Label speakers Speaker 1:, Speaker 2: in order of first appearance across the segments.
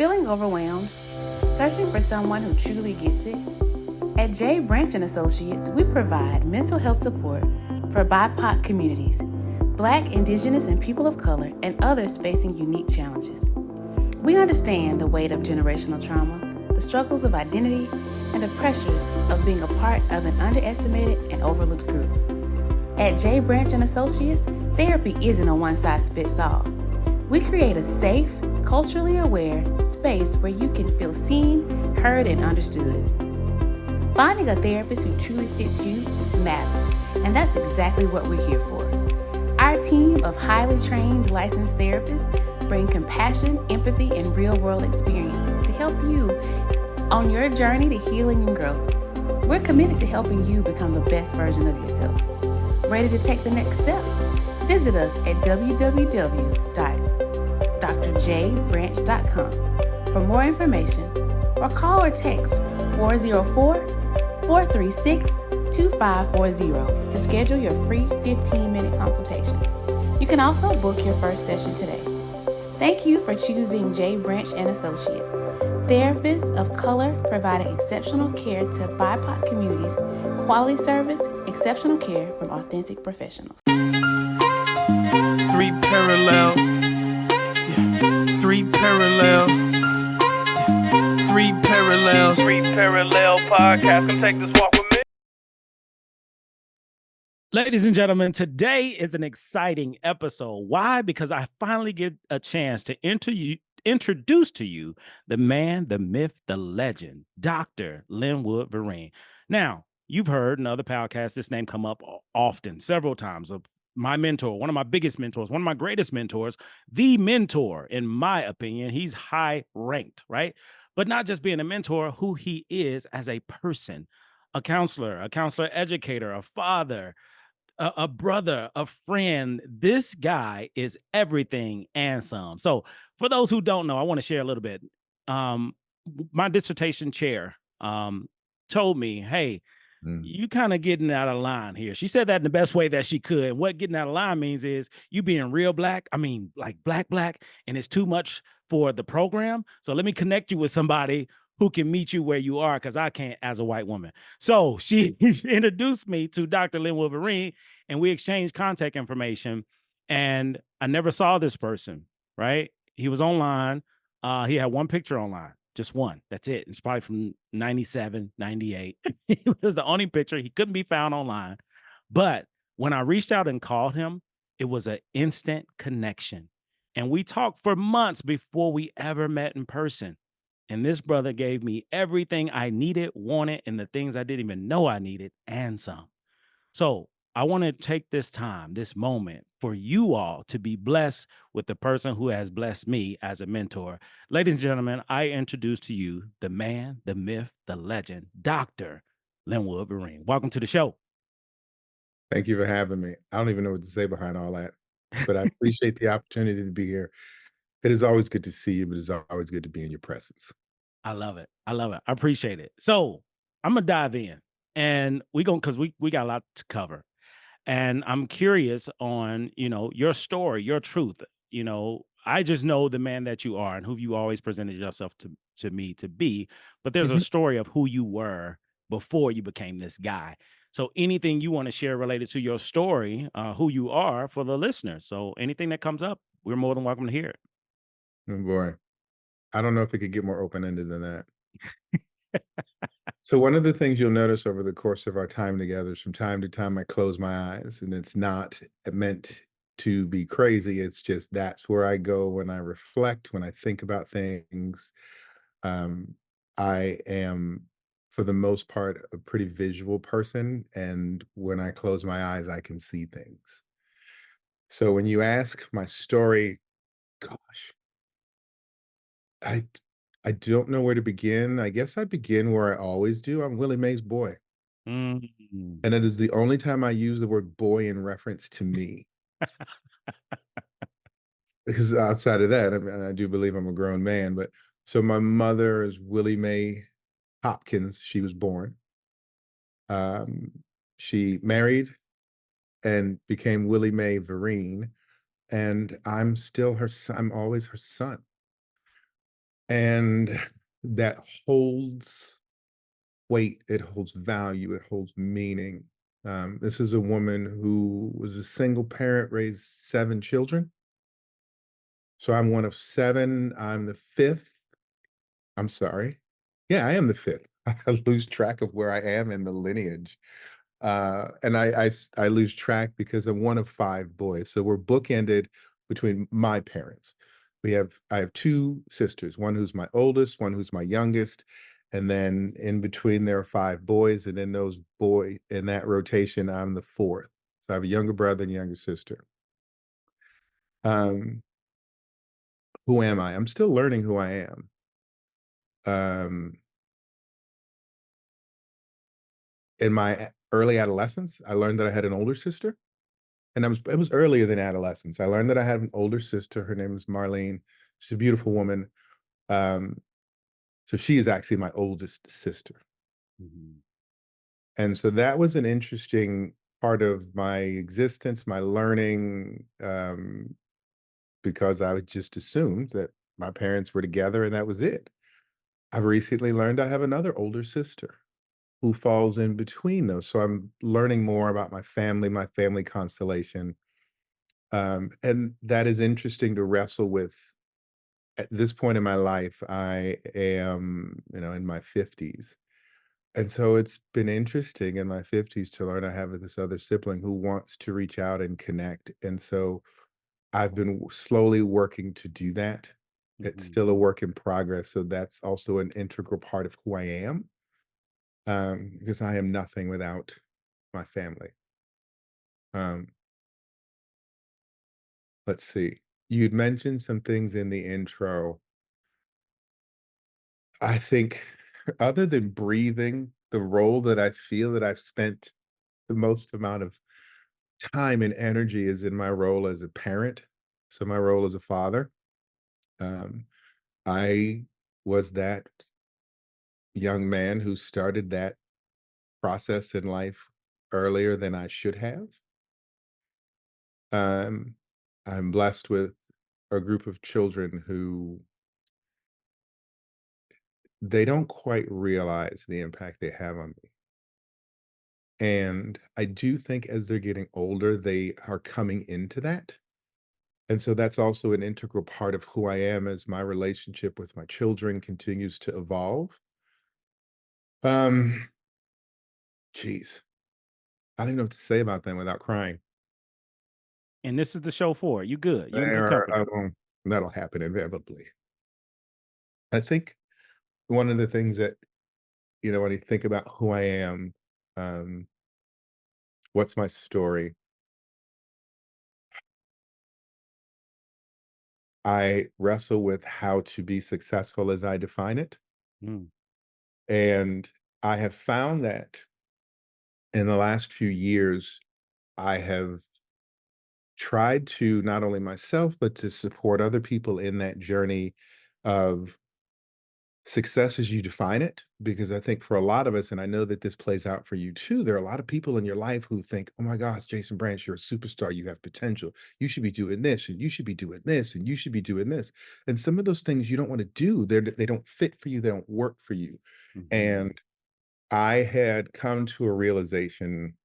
Speaker 1: Feeling overwhelmed? Searching for someone who truly gets it? At J. Branch and Associates, we provide mental health support for BIPOC communities, Black, Indigenous, and people of color, and others facing unique challenges. We understand the weight of generational trauma, the struggles of identity, and the pressures of being a part of an underestimated and overlooked group. At J. Branch and Associates, therapy isn't a one-size-fits-all. We create a safe, culturally aware space where you can feel seen, heard, and understood. Finding a therapist who truly fits you matters, and that's exactly what we're here for. Our team of highly trained licensed therapists bring compassion, empathy, and real-world experience to help you on your journey to healing and growth. We're committed to helping you become the best version of yourself. Ready to take the next step? Visit us at www.drjbranch.com for more information, or call or text 404-436-2540 to schedule your free 15-minute consultation. You can also book your first session today. Thank you for choosing J. Branch and Associates, therapists of color providing exceptional care to BIPOC communities, quality service, exceptional care from authentic professionals.
Speaker 2: Three parallels. Yeah. Three parallels. Yeah. Three parallels.
Speaker 3: Three Parallel Podcast. Come take this walk with me.
Speaker 4: Ladies and gentlemen, today is an exciting episode. Why? Because I finally get a chance to introduce to you the man, the myth, the legend, Dr. Linwood Vereen. Now, you've heard in other podcasts this name come up often, several times, of my mentor, one of my biggest mentors, one of my greatest mentors, the mentor, in my opinion. He's high ranked, right? But not just being a mentor, who he is as a person, a counselor educator, a father, a brother, a friend. This guy is everything and some. So for those who don't know, I want to share a little bit. My dissertation chair told me, hey, you kind of getting out of line here. She said that in the best way that she could. And what getting out of line means is you being real black. I mean, like black, and it's too much for the program. So let me connect you with somebody who can meet you where you are, because I can't as a white woman. So she introduced me to Dr. Linwood Vereen, and we exchanged contact information. And I never saw this person, right? He was online. He had one picture online, just one. That's it. It's probably from 97, 98. It was the only picture. He couldn't be found online. But when I reached out and called him, it was an instant connection. And we talked for months before we ever met in person. And this brother gave me everything I needed, wanted, and the things I didn't even know I needed, and some. So I want to take this time, this moment, for you all to be blessed with the person who has blessed me as a mentor. Ladies and gentlemen, I introduce to you the man, the myth, the legend, Dr. Linwood Vereen. Welcome to the show.
Speaker 5: Thank you for having me. I don't even know what to say behind all that, but I appreciate the opportunity to be here. It is always good to see you, but it's always good to be in your presence.
Speaker 4: I love it. I love it. I appreciate it. So I'm gonna dive in, and because we got a lot to cover. And I'm curious on, your story, your truth. I just know the man that you are and who you always presented yourself to me to be, but there's a
Speaker 5: Mhm.
Speaker 4: story of who you were before you became this guy. So anything you want to share related to your story, who you are, for the listeners. So anything that comes up, we're more than welcome to hear
Speaker 5: Oh boy, I don't know if it could get more open-ended than that. So one of the things you'll notice over the course of our time together is from time to time I close my eyes, and it's not meant to be crazy. It's just that's where I go when I reflect, when I think about things. Um, I am, for the most part, a pretty visual person, and when I close my eyes, I can see things. So when you ask my story, gosh, I I don't know where to begin. I guess I begin where I always do. I'm Willie Mae's boy,
Speaker 4: it.
Speaker 5: and it is the only time I use the word boy in reference to me. Because outside of that, I mean, I do believe I'm a grown man, but so my mother is Willie Mae Hopkins. She was born. Um, she married and became Willie Mae Vereen, and I'm still her son. I'm always her son. And that holds weight, it holds value, it holds meaning. This is a woman who was a single parent, raised 7 children. So I'm one of 7. I'm the 5th. I'm sorry. Yeah, I am the 5th. I lose track of where I am in the lineage. And I lose track because I'm one of 5 boys. So we're bookended between my parents. I have 2 sisters, one who's my oldest, one who's my youngest, and then in between there are 5 boys, and in in that rotation, I'm the 4th. So I have a younger brother and younger sister. Um, who am I? I'm still learning who I am. Um, in my early adolescence, I learned that I had an older sister. And it was earlier than adolescence. I learned that I had an older sister. Her name is Marlene. She's a beautiful woman. Um, so she is actually my oldest sister.
Speaker 4: Mhm.
Speaker 5: And so that was an interesting part of my existence, my learning, because I would just assumed that my parents were together and that was it. I've recently learned I have another older sister who falls in between those. So I'm learning more about my family constellation. And that is interesting to wrestle with. At this point in my life, I am, in my 50s. And so it's been interesting in my 50s to learn I have this other sibling who wants to reach out and connect. And so I've been slowly working to do that. It's
Speaker 4: Mhm.
Speaker 5: still a work in progress. So that's also an integral part of who I am, because I am nothing without my family. Um, let's see. You'd mentioned some things in the intro. I think other than breathing, the role that I feel that I've spent the most amount of time and energy is in my role as a parent. So my role as a father. Um, I was that young man who started that process in life earlier than I should have. Um, I'm blessed with a group of children who they don't quite realize the impact they have on me. And I do think as they're getting older, they are coming into that. And so that's also an integral part of who I am as my relationship with my children continues to evolve. Um, geez, I don't even know what to say about them without crying.
Speaker 4: And this is the show for it. You good.
Speaker 5: They
Speaker 4: You in good
Speaker 5: are,
Speaker 4: company.
Speaker 5: that'll happen inevitably. I think one of the things that, when you think about who I am, um, what's my story? I wrestle with how to be successful as I define it.
Speaker 4: Mm.
Speaker 5: And I have found that in the last few years, I have tried to not only myself, but to support other people in that journey of success as you define it. Because I think for a lot of us, and I know that this plays out for you too, there are a lot of people in your life who think, oh my gosh, Jason Branch, you're a superstar, you have potential. You should be doing this, and you should be doing this, and you should be doing this. And some of those things you don't want to do, they don't fit for you, they don't work for you.
Speaker 4: Mhm.
Speaker 5: And I had come to a realization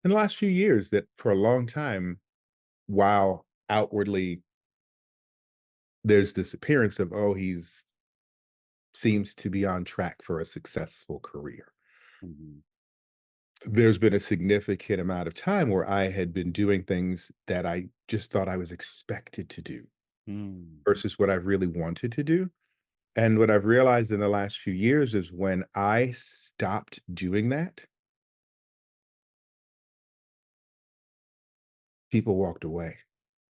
Speaker 5: in the last few years that for a long time, while outwardly there's this appearance of, oh, he's seems to be on track for a successful career.
Speaker 4: Mhm.
Speaker 5: There's been a significant amount of time where I had been doing things that I just thought I was expected to do
Speaker 4: Mm.
Speaker 5: versus what I really wanted to do. And what I've realized in the last few years is when I stopped doing that, people walked away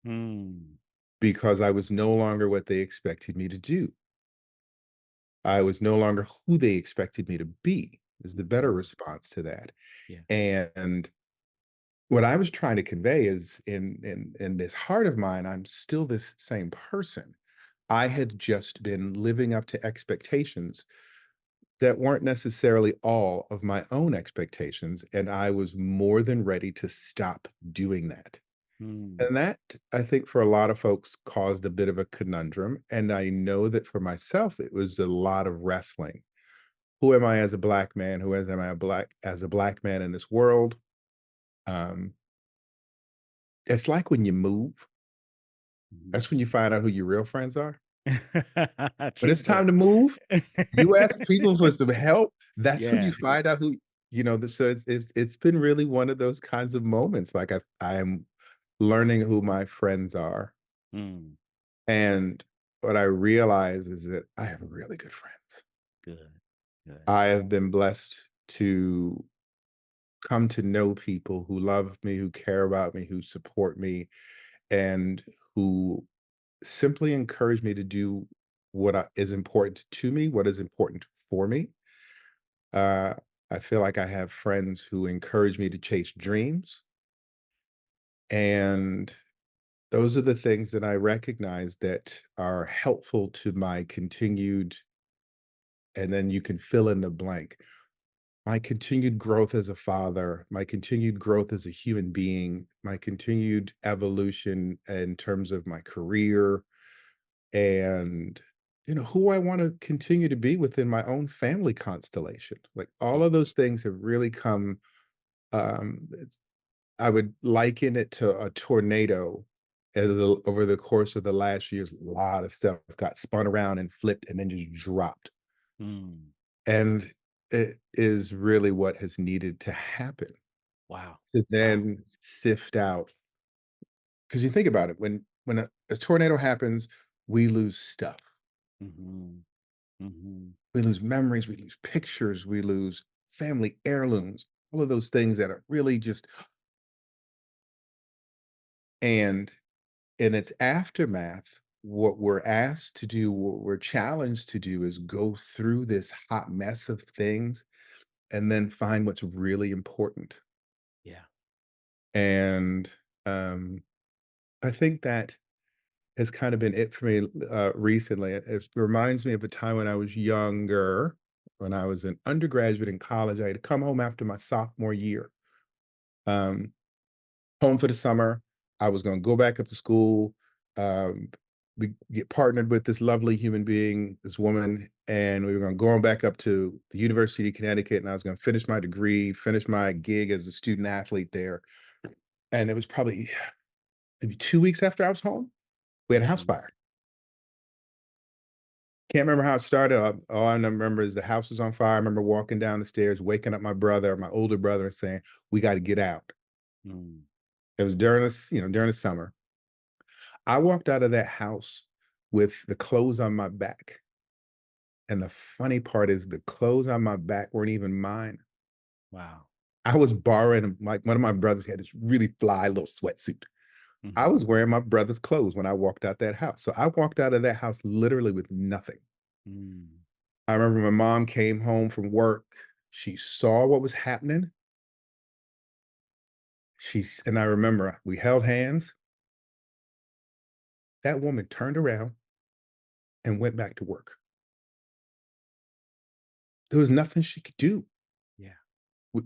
Speaker 4: Mm.
Speaker 5: because I was no longer what they expected me to do. I was no longer who they expected me to be, is the better
Speaker 4: Mhm.
Speaker 5: response to that.
Speaker 4: Yeah.
Speaker 5: And what I was trying to convey is in this heart of mine, I'm still this same person. I had just been living up to expectations that weren't necessarily all of my own expectations, and I was more than ready to stop doing that.
Speaker 4: Mm.
Speaker 5: And that, I think, for a lot of folks caused a bit of a conundrum. And I know that for myself, it was a lot of wrestling. Who am I as a black man? Am I a black man in this world? Um, it's like when you move,
Speaker 4: Mhm.
Speaker 5: that's when you find out who your real friends are. When it's
Speaker 4: Truthful.
Speaker 5: time to move, you ask people for some help. That's when you
Speaker 4: Yeah.
Speaker 5: find out who, so it's been really one of those kinds of moments. Like I'm learning who my friends are.
Speaker 4: Mm.
Speaker 5: And what I realize is that I have really good friends.
Speaker 4: Good. Good.
Speaker 5: I have been blessed to come to know people who love me, who care about me, who support me, and who simply encourage me to do is important to me, what is important for me. Uh, I feel like I have friends who encourage me to chase dreams. And those are the things that I recognize that are helpful to my continued, and then you can fill in the blank, my continued growth as a father, my continued growth as a human being, my continued evolution in terms of my career, and who I want to continue to be within my own family constellation. Like all
Speaker 4: Yeah.
Speaker 5: of those things have really come. I would liken it to a tornado. Over the course of the last years, a lot of stuff got spun around and flipped and then just dropped.
Speaker 4: Mm.
Speaker 5: And it is really what has needed to happen
Speaker 4: Wow.
Speaker 5: to
Speaker 4: Wow.
Speaker 5: then sift out. Because you think about it, when a tornado happens, we lose stuff.
Speaker 4: Mhm. Mhm.
Speaker 5: We lose memories, we lose pictures, we lose family heirlooms, all of those things that are really just, and in its aftermath, what we're asked to do, what we're challenged to do is go through this hot mess of things and then find what's really important.
Speaker 4: Yeah.
Speaker 5: And um, I think that has kind of been it for me recently. It reminds me of a time when I was younger, when I was an undergraduate in college. I had to come home after my sophomore year, um, home for the summer. I was going to go back up to school. Um, we get partnered with this lovely human being, this woman, and we were going to go on back up to the University of Connecticut, and I was going to finish my degree, finish my gig as a student athlete there. And it was probably maybe 2 weeks after I was home, we had a house
Speaker 4: Mhm.
Speaker 5: fire. Can't remember how it started. All I remember is the house was on fire. I remember walking down the stairs, waking up my brother, my older brother, and saying, "We got to get out."
Speaker 4: Mm.
Speaker 5: It was during the summer. I walked out of that house with the clothes on my back. And the funny part is the clothes on my back weren't even mine.
Speaker 4: Wow.
Speaker 5: I was borrowing, like one of my brothers had this really fly little sweatsuit. I
Speaker 4: Mhm.
Speaker 5: was wearing my brother's clothes when I walked out that house. So I walked out of that house literally with nothing.
Speaker 4: Mm.
Speaker 5: I remember my mom came home from work. She saw what was happening. And I remember we held hands. That woman turned around and went back to work. There was nothing she could do.
Speaker 4: Yeah.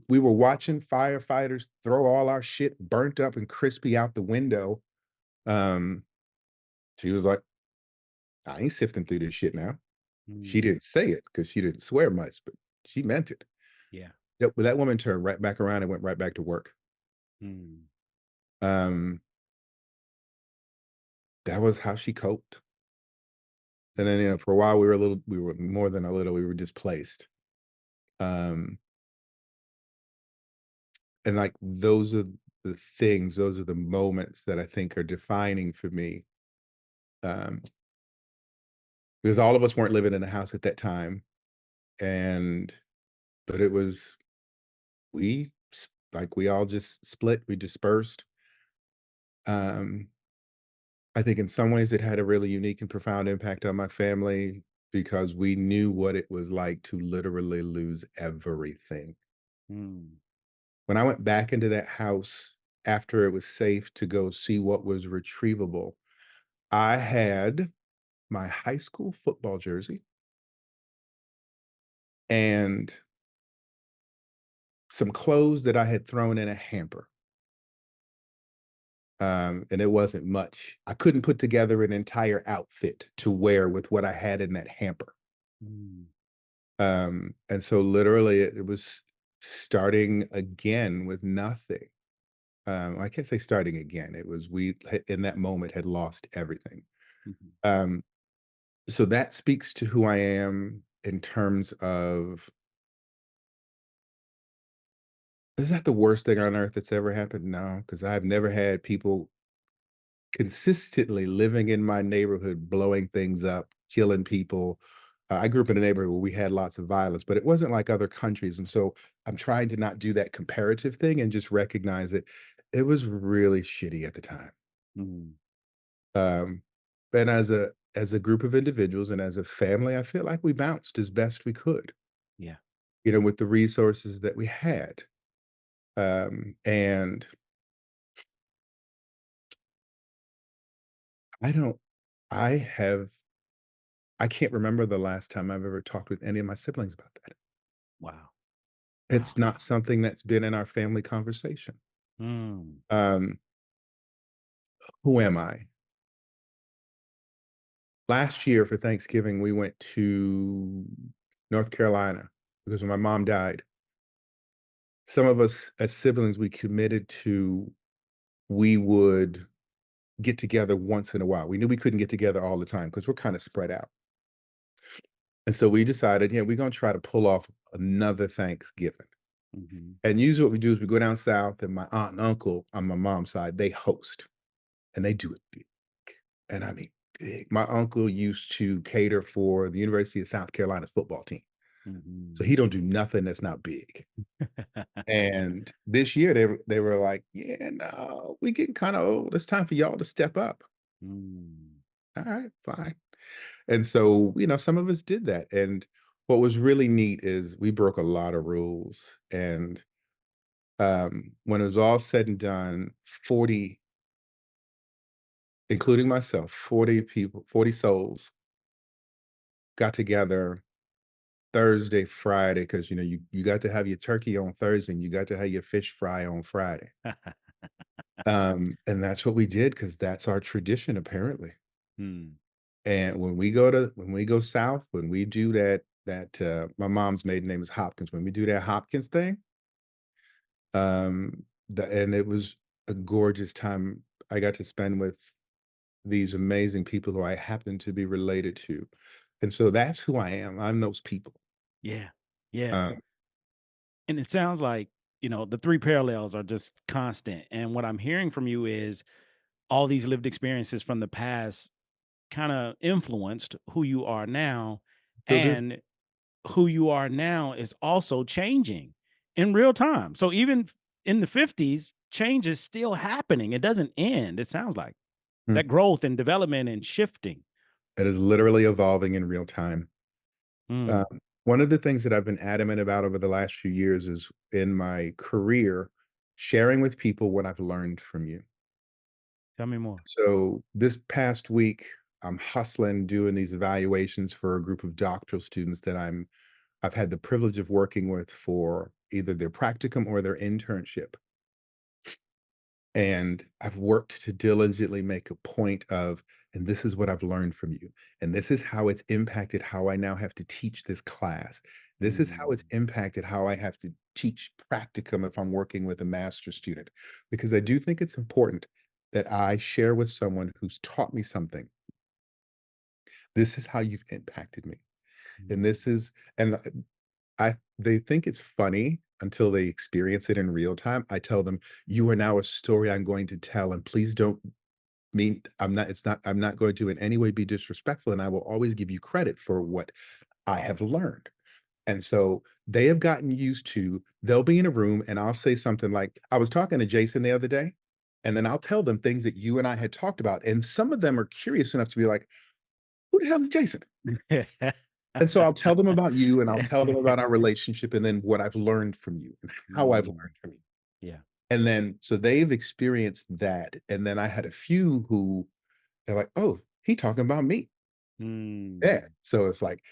Speaker 5: We were watching firefighters throw all our shit burnt up and crispy out the window. Um, she was like, I ain't sifting through this shit now. She
Speaker 4: Mm.
Speaker 5: didn't say it because she didn't swear much, but she meant it.
Speaker 4: Yeah.
Speaker 5: But that woman turned right back around and went right back to work.
Speaker 4: Mm.
Speaker 5: Um, that was how she coped. And then, for a while we were more than a little, we were displaced. Um, and like those are the moments that I think are defining for me. Um, because all of us weren't living in a house at that time. And but it was like we all just split, we dispersed. Um, I think in some ways it had a really unique and profound impact on my family because we knew what it was like to literally lose everything.
Speaker 4: Mm.
Speaker 5: When I went back into that house after it was safe to go see what was retrievable, I had my high school football jersey and some clothes that I had thrown in a hamper. And it wasn't much. I couldn't put together an entire outfit to wear with what I had in that hamper.
Speaker 4: Mm.
Speaker 5: And so literally it was starting again with nothing. I can't say starting again. It was in that moment had lost everything.
Speaker 4: Mhm.
Speaker 5: Um, so that speaks to who I am in terms of, is that the worst thing on earth that's ever happened? No, because I've never had people consistently living in my neighborhood, blowing things up, killing people. I grew up in a neighborhood where we had lots of violence, but it wasn't like other countries. And so I'm trying to not do that comparative thing and just recognize that it was really shitty at the time.
Speaker 4: Mm.
Speaker 5: Um, and as a group of individuals and as a family, I feel like we bounced as best we could,
Speaker 4: Yeah.
Speaker 5: with the resources that we had. And I don't, I have, I can't remember the last time I've ever talked with any of my siblings about that.
Speaker 4: Wow. Wow.
Speaker 5: It's not something that's been in our family conversation.
Speaker 4: Mm.
Speaker 5: Um, who am I? Last year for Thanksgiving, we went to North Carolina because when my mom died, some of us as siblings, we committed to we would get together once in a while. We knew we couldn't get together all the time because we're kind of spread out. And so we decided, yeah, we're going to try to pull off another Thanksgiving.
Speaker 4: Mhm.
Speaker 5: And usually what we do is we go down south and my aunt and uncle on my mom's side, they host and they do it big. And I mean big. My uncle used to cater for the University of South Carolina's football team. So
Speaker 4: Mhm.
Speaker 5: he don't do nothing that's not big. And this year they were like, yeah, no, we getting kind of old. It's time for y'all to step up.
Speaker 4: Mm.
Speaker 5: All right, fine. And so, some of us did that. And what was really neat is we broke a lot of rules. And when it was all said and done, 40, including myself, 40 people, 40 souls got together Thursday, Friday, because you got to have your turkey on Thursday and you got to have your fish fry on Friday. And that's what we did because that's our tradition, apparently.
Speaker 4: Mm.
Speaker 5: And when we go south, when we do my mom's maiden name is Hopkins. When we do that Hopkins thing, and it was a gorgeous time I got to spend with these amazing people who I happen to be related to. And so that's who I am. I'm those people.
Speaker 4: Yeah. Yeah.
Speaker 5: Um,
Speaker 4: And it sounds like, the three parallels are just constant. And what I'm hearing from you is all these lived experiences from the past kind of influenced who you are now.
Speaker 5: Still do.
Speaker 4: And who you are now is also changing in real time. So even in the 50s, change is still happening. It doesn't end. It sounds like
Speaker 5: Mm.
Speaker 4: that growth and development and shifting.
Speaker 5: It is literally evolving in real time. Um,
Speaker 4: Mm.
Speaker 5: one of the things that I've been adamant about over the last few years is in my career, sharing with people what I've learned from you.
Speaker 4: Tell me more.
Speaker 5: So this past week, I'm hustling doing these evaluations for a group of doctoral students that I've had the privilege of working with for either their practicum or their internship. And I've worked to diligently make a point of, and this is what I've learned from you. And this is how it's impacted how I now have to teach this class. This is how it's
Speaker 4: Mm.
Speaker 5: impacted how I have to teach practicum if I'm working with a master's student. Because I do think it's important that I share with someone who's taught me something. This is how you've impacted me. And
Speaker 4: Mm.
Speaker 5: this is, and they think it's funny until they experience it in real time. I tell them, you are now a story I'm going to tell. And please don't I'm not going to in any way be disrespectful. And I will always give you credit for what I have learned. And so they have gotten used to, they'll be in a room and I'll say something like, I was talking to Jason the other day, and then I'll tell them things that you and I had talked about. And some of them are curious enough to be like, who the hell is Jason? And so I'll tell them about you and I'll tell them about our relationship and then what I've learned from you and how I've
Speaker 4: Mm.
Speaker 5: learned from you.
Speaker 4: Yeah.
Speaker 5: And then so they've experienced that. And then I had a few who they're like, oh, he talking about me. Yeah.
Speaker 4: Mm.
Speaker 5: So it's like,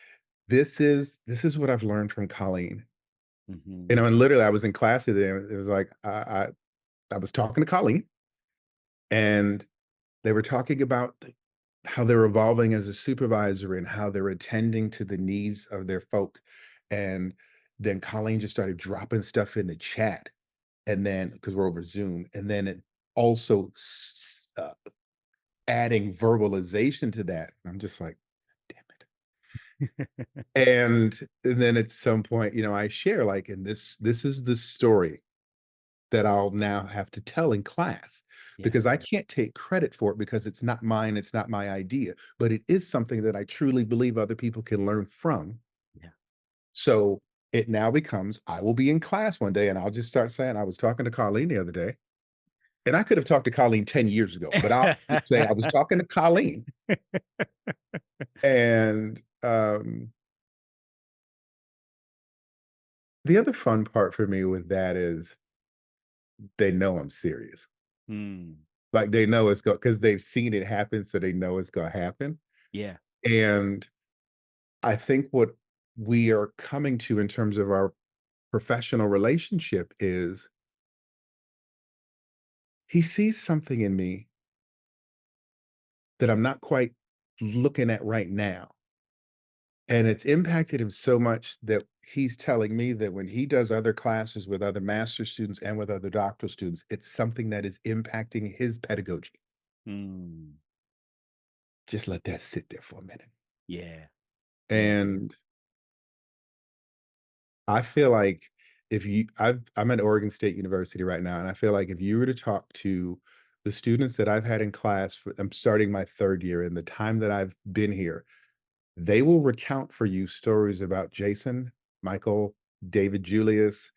Speaker 5: this is what I've learned from Colleen.
Speaker 4: Mhm.
Speaker 5: And literally I was in class today and it was like, I was talking to Colleen And they were talking about how they're evolving as a supervisor and how they're attending to the needs of their folk. And then Colleen just started dropping stuff in the chat. And then, because we're over Zoom, and then it also adding verbalization to that. I'm just like, damn it. And then at some point, I share like, and this is the story that I'll now have to tell in class
Speaker 4: Yeah.
Speaker 5: because I can't take credit for it because it's not mine, it's not my idea, but it is something that I truly believe other people can learn from.
Speaker 4: Yeah.
Speaker 5: So it now becomes I will be in class one day and I'll just start saying, I was talking to Colleen the other day, and I could have talked to Colleen 10 years ago, but I'll say I was talking to Colleen. And the other fun part for me with that is they know I'm serious.
Speaker 4: Mm,
Speaker 5: Like they know it's going because they've seen it happen, so they know it's gonna happen.
Speaker 4: yeah.
Speaker 5: And I think what we are coming to in terms of our professional relationship is he sees something in me that I'm not quite looking at right now. And it's impacted him so much that he's telling me that when he does other classes with other master students and with other doctoral students, it's something that is impacting his pedagogy.
Speaker 4: Mm,
Speaker 5: Just let that sit there for a minute.
Speaker 4: yeah. Yeah.
Speaker 5: And I feel like if you I'm at Oregon State University right now, and I feel like if you were to talk to the students that I've had in class, I'm starting my 3rd year, and the time that I've been here, they will recount for you stories about Jason, Michael, David Julius,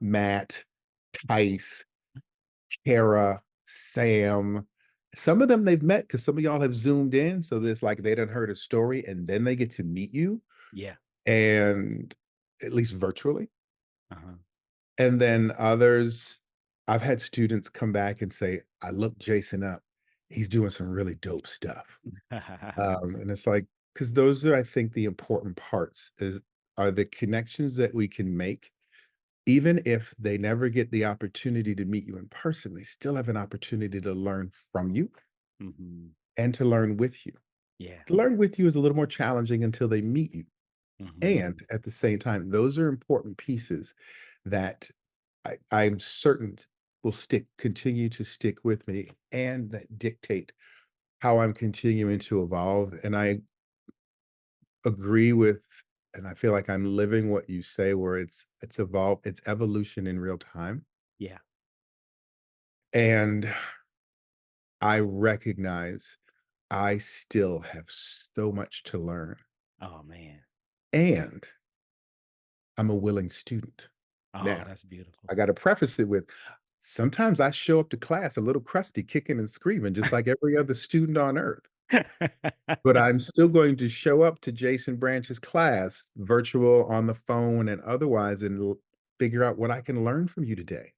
Speaker 5: Matt, Tice, Kara, Sam. Some of them they've met because some of y'all have zoomed in, so it's like they done heard a story and then they get to meet you,
Speaker 4: Yeah.
Speaker 5: and at least virtually.
Speaker 4: Uh-huh.
Speaker 5: And then others, I've had students come back and say, "I looked Jason up. He's doing some really dope stuff." And it's like, because those are, I think, the important parts are the connections that we can make. Even if they never get the opportunity to meet you in person, they still have an opportunity to learn from you
Speaker 4: Mhm.
Speaker 5: and to learn with you.
Speaker 4: Yeah.
Speaker 5: To learn with you is a little more challenging until they meet you. And
Speaker 4: Mhm.
Speaker 5: at the same time, those are important pieces that I'm certain will continue to stick with me and that dictate how I'm continuing to evolve. And I agree with, and I feel like I'm living what you say, where it's evolution in real time.
Speaker 4: Yeah.
Speaker 5: And I recognize I still have so much to learn.
Speaker 4: Oh, man.
Speaker 5: And I'm a willing student.
Speaker 4: Oh,
Speaker 5: Now,
Speaker 4: that's beautiful.
Speaker 5: I got to preface it with sometimes I show up to class a little crusty, kicking and screaming, just like every other student on earth. But I'm still going to show up to Jason Branch's class, virtual, on the phone, and otherwise, and figure out what I can learn from you today.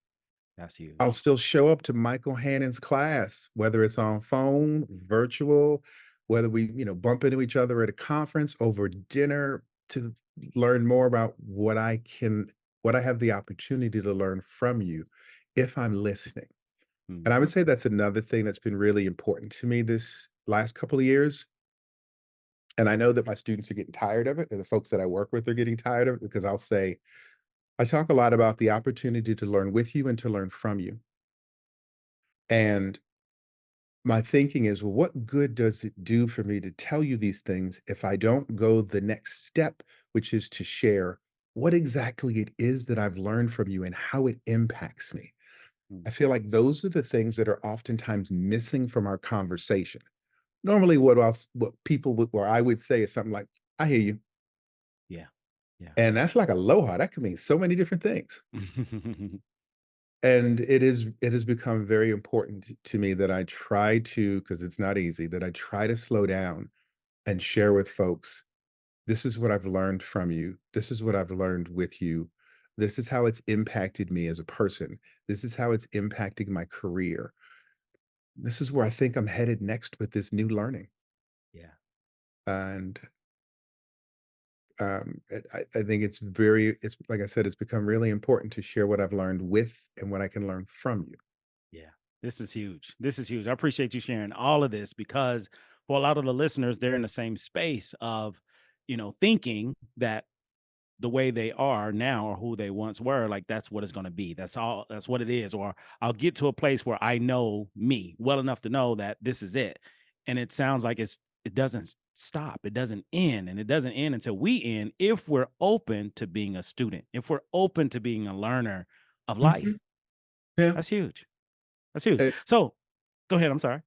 Speaker 4: That's
Speaker 5: I'll
Speaker 4: huge.
Speaker 5: still show up to Michael Hannon's class, whether it's on phone, virtual, whether we, bump into each other at a conference, over dinner, to learn more about what I have the opportunity to learn from you if I'm listening. And I
Speaker 4: Mhm.
Speaker 5: would say that's another thing that's been really important to me this last couple of years. And I know that my students are getting tired of it, and the folks that I work with are getting tired of it because I'll say, I talk a lot about the opportunity to learn with you and to learn from you. And my thinking is, well, what good does it do for me to tell you these things if I don't go the next step, which is to share what exactly it is that I've learned from you and how it impacts me?
Speaker 4: Mm.
Speaker 5: I feel like those are the things that are oftentimes missing from our conversation. Normally, what people would, or I would say is something like, I hear you.
Speaker 4: Yeah. Yeah.
Speaker 5: And that's like aloha. That could mean so many different things. And it has become very important to me that I try to, because it's not easy, that I try to slow down and share with folks, this is what I've learned from you. This is what I've learned with you. This is how it's impacted me as a person. This is how it's impacting my career. This is where I think I'm headed next with this new learning.
Speaker 4: Yeah.
Speaker 5: And I think it's like I said, it's become really important to share what I've learned with and what I can learn from you.
Speaker 4: Yeah. This is huge. This is huge. I appreciate you sharing all of this because for a lot of the listeners, they're in the same space of, thinking that the way they are now or who they once were, like that's what it's going to be. That's all, that's what it is. Or I'll get to a place where I know me well enough to know that this is it. And it sounds like it doesn't stop. It doesn't end. And it doesn't end until we end if we're open to being a student, if we're open to being a learner of
Speaker 5: Mhm.
Speaker 4: life.
Speaker 5: Yeah.
Speaker 4: That's huge. That's huge.
Speaker 5: Uh,
Speaker 4: So go ahead. I'm sorry.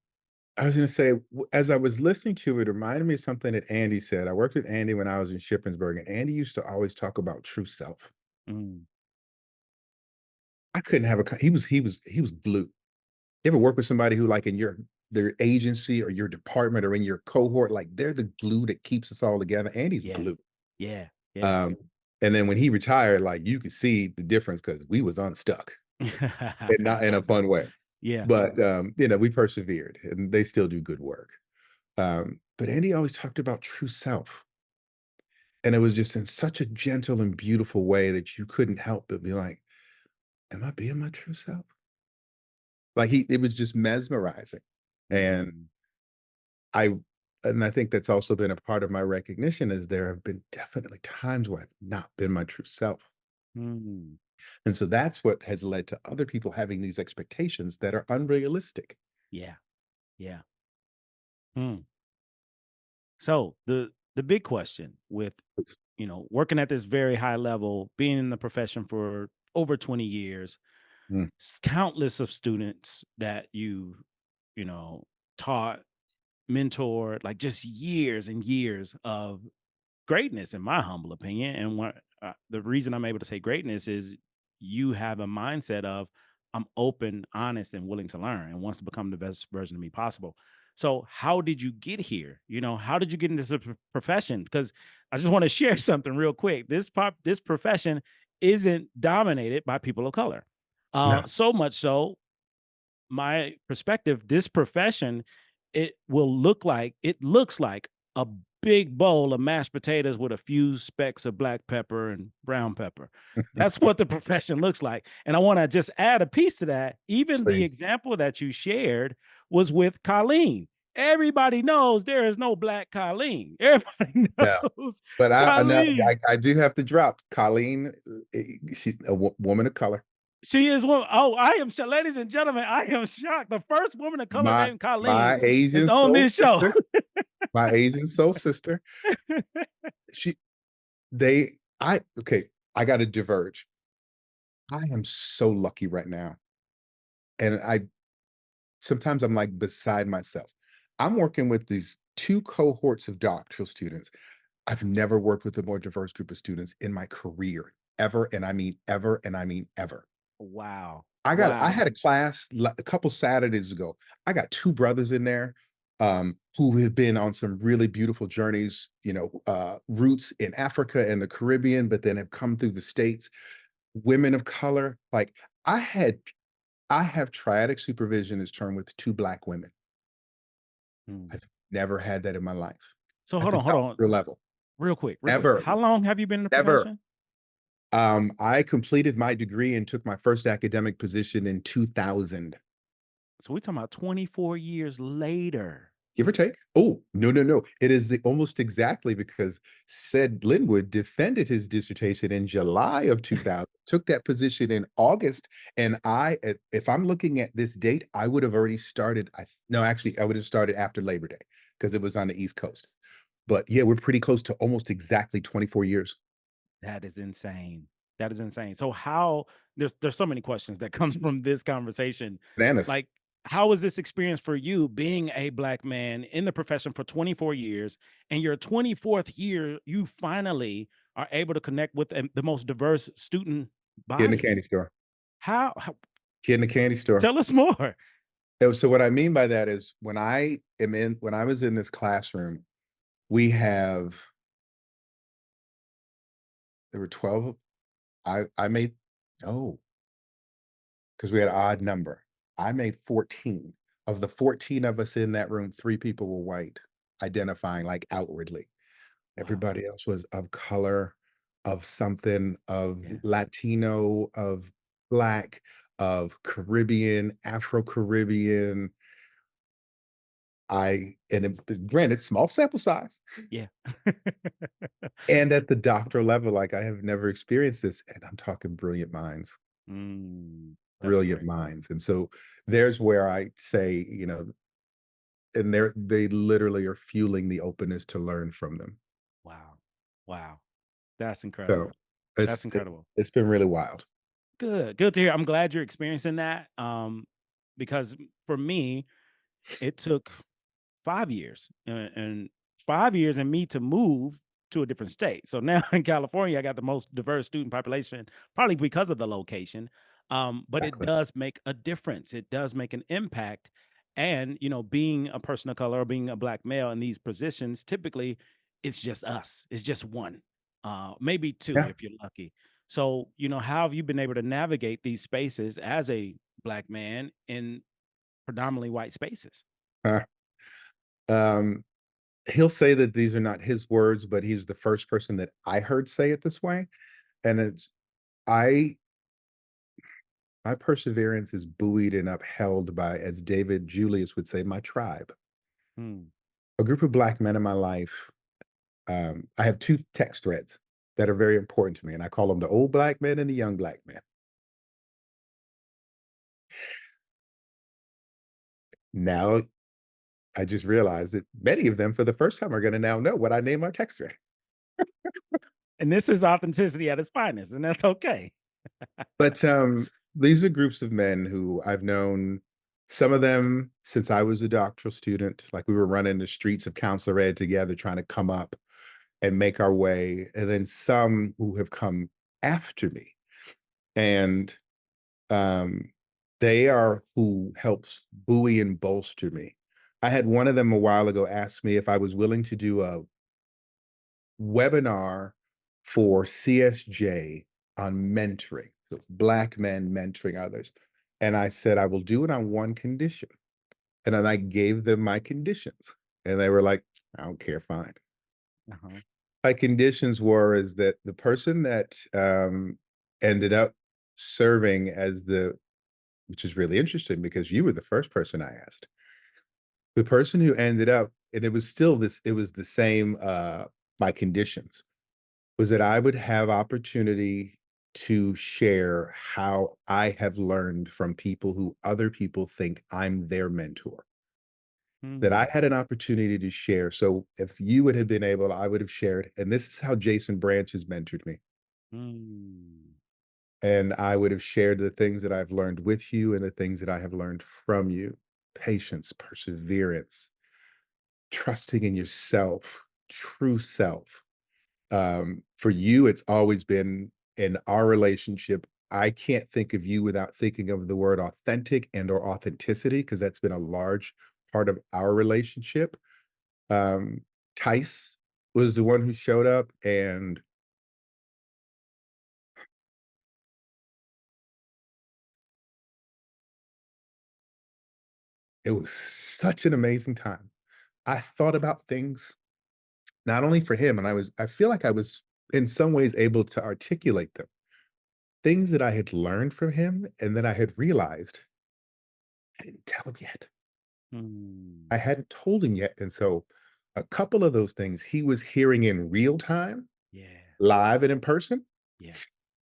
Speaker 5: I was gonna say, as I was listening to it, it reminded me of something that Andy said. I worked with Andy when I was in Shippensburg, and Andy used to always talk about true self.
Speaker 4: Mm,
Speaker 5: I couldn't have a he was glue. You ever work with somebody who, like, in their agency or your department or in your cohort, like, they're the glue that keeps us all together? Andy's
Speaker 4: yeah.
Speaker 5: glue.
Speaker 4: Yeah. Yeah.
Speaker 5: Um, and then when he retired, like, you could see the difference because we was unstuck, and not in a fun way.
Speaker 4: Yeah.
Speaker 5: But, we persevered, and they still do good work. But Andy always talked about true self, and it was just in such a gentle and beautiful way that you couldn't help but be like, "Am I being my true self?" Like, it was just mesmerizing, and
Speaker 4: Mm,
Speaker 5: I I think that's also been a part of my recognition is there have been definitely times where I've not been my true self.
Speaker 4: mm,
Speaker 5: And so that's what has led to other people having these expectations that are unrealistic.
Speaker 4: yeah. Yeah. Mm. So the big question with working at this very high level, being in the profession for over 20 years,
Speaker 5: Mm,
Speaker 4: countless of students that you know, taught, mentored, like just years and years of greatness, in my humble opinion. And the reason I'm able to say greatness is you have a mindset of I'm open, honest, and willing to learn, and wants to become the best version of me possible. So, how did you get here? How did you get into this profession? Because I just want to share something real quick. This profession isn't dominated by people of color.
Speaker 5: no.
Speaker 4: So much so my perspective, this profession, it looks like a big bowl of mashed potatoes with a few specks of black pepper and brown pepper. That's what the profession looks like. And I want to just add a piece to that. Even the
Speaker 5: Please.
Speaker 4: example that you shared was with Colleen. Everybody knows there is no black Colleen. Everybody
Speaker 5: No.
Speaker 4: knows
Speaker 5: But I know
Speaker 4: Colleen.
Speaker 5: I do have to drop Colleen, she's a woman of color.
Speaker 4: She is one. Oh, I am shocked. Ladies and gentlemen, I am shocked. The first woman of color
Speaker 5: My
Speaker 4: named Colleen
Speaker 5: my
Speaker 4: is
Speaker 5: Asian
Speaker 4: on
Speaker 5: soul
Speaker 4: this show.
Speaker 5: sister, my Asian soul sister, she they I okay, I gotta diverge. I am so lucky right now, and sometimes I'm, like, beside myself. I'm working with these 2 cohorts of doctoral students. I've never worked with a more diverse group of students in my career, ever, and I mean ever, and I mean ever.
Speaker 4: Wow.
Speaker 5: I
Speaker 4: Wow.
Speaker 5: had a class a couple Saturdays ago. I got 2 brothers in there, who have been on some really beautiful journeys, roots in Africa and the Caribbean, but then have come through the States. Women of color, like, I had I have triadic supervision is termed with 2 Black women.
Speaker 4: Hmm.
Speaker 5: I've never had that in my life
Speaker 4: So
Speaker 5: at
Speaker 4: hold
Speaker 5: the
Speaker 4: on, hold on.
Speaker 5: doctoral level.
Speaker 4: Real quick, real quick.
Speaker 5: Ever,
Speaker 4: How long have you been in the
Speaker 5: ever.
Speaker 4: profession?
Speaker 5: I completed my degree and took my first academic position in 2000.
Speaker 4: So we're talking about 24 years later.
Speaker 5: Give or take. Oh, no, no, no. It is almost exactly because said Linwood defended his dissertation in July of 2000, took that position in August, and if I'm looking at this date, I would have already started. No, actually, I would have started after Labor Day because it was on the East Coast. But yeah, we're pretty close to almost exactly 24 years.
Speaker 4: That is insane. That is insane. So how there's so many questions that comes from this conversation.
Speaker 5: Bananas.
Speaker 4: Like, how was this experience for you being a black man in the profession for 24 years and your 24th year, you finally are able to connect with the most diverse student
Speaker 5: Kid in the
Speaker 4: body?
Speaker 5: candy store.
Speaker 4: How
Speaker 5: Kid in the candy store.
Speaker 4: tell us more.
Speaker 5: So what I mean by that is when I was in this classroom, we have there were 12. I made oh, because we had an odd number. I made 14. Of the 14 of us in that room, 3 people were white, identifying, like, outwardly.
Speaker 4: Wow.
Speaker 5: Everybody else was of color, of something, of
Speaker 4: Yeah.
Speaker 5: Latino, of Black, of Caribbean, Afro-Caribbean. Granted, small sample size.
Speaker 4: Yeah.
Speaker 5: And at the doctoral level, like I have never experienced this, and I'm talking brilliant minds,
Speaker 4: That's
Speaker 5: brilliant
Speaker 4: great.
Speaker 5: minds. And so there's where I say, and they literally are fueling the openness to learn from them.
Speaker 4: Wow. Wow. That's
Speaker 5: So
Speaker 4: incredible. That's
Speaker 5: it's it,
Speaker 4: incredible.
Speaker 5: it's been really wild.
Speaker 4: Good. Good to hear. I'm glad you're experiencing that. Because for me, it took 5 years, and 5 years and me to move to a different state. So now in California, I got the most diverse student population, probably because of the location. But it
Speaker 5: Exactly.
Speaker 4: does make a difference. It does make an impact. And, being a person of color or being a black male in these positions, typically it's just us. It's just one, maybe two
Speaker 5: Yeah.
Speaker 4: if you're lucky. So, how have you been able to navigate these spaces as a black man in predominantly white spaces?
Speaker 5: Uh, um, he'll say that these are not his words, but he's the first person that I heard say it this way. And I, my perseverance is buoyed and upheld by, as David Julius would say, my tribe.
Speaker 4: Hmm.
Speaker 5: A group of black men in my life. I have two text threads that are very important to me, and I call them the old black men and the young black men. Now, I just realized that many of them, for the first time, are going to now know what I name our text thread.
Speaker 4: And this is authenticity at its finest, and that's okay.
Speaker 5: But these are groups of men who I've known, some of them since I was a doctoral student. Like we were running the streets of counselor ed together, trying to come up and make our way. And then some who have come after me. And um, they are who helps buoy and bolster me. I had one of them a while ago ask me if I was willing to do a webinar for CSJ on mentoring, so black men mentoring others. And I said, I will do it on one condition. And then I gave them my conditions. And they were like, I don't care, fine.
Speaker 4: Uh-huh.
Speaker 5: My conditions were is that the person that ended up serving as which is really interesting because you were the first person I asked. The person who ended up, and it was the same my conditions, was that I would have opportunity to share how I have learned from people who other people think I'm their mentor. That I
Speaker 4: Hmm.
Speaker 5: had an opportunity to share. So if you would have been able, I would have shared. And this is how Jason Branch has mentored me.
Speaker 4: Hmm.
Speaker 5: And I would have shared the things that I've learned with you and the things that I have learned from you: patience, perseverance, trusting in yourself, true self. For you, it's always been in our relationship. I can't think of you without thinking of the word authentic and or authenticity, because that's been a large part of our relationship. Um, Tice was the one who showed up, and it was such an amazing time. I thought about things not only for him, and I feel like I was in some ways able to articulate them. Things that I had learned from him and that I had realized I didn't tell him yet.
Speaker 4: Hmm.
Speaker 5: I hadn't told him yet. And so a couple of those things he was hearing in real time,
Speaker 4: Yeah.
Speaker 5: live and in person.
Speaker 4: Yeah.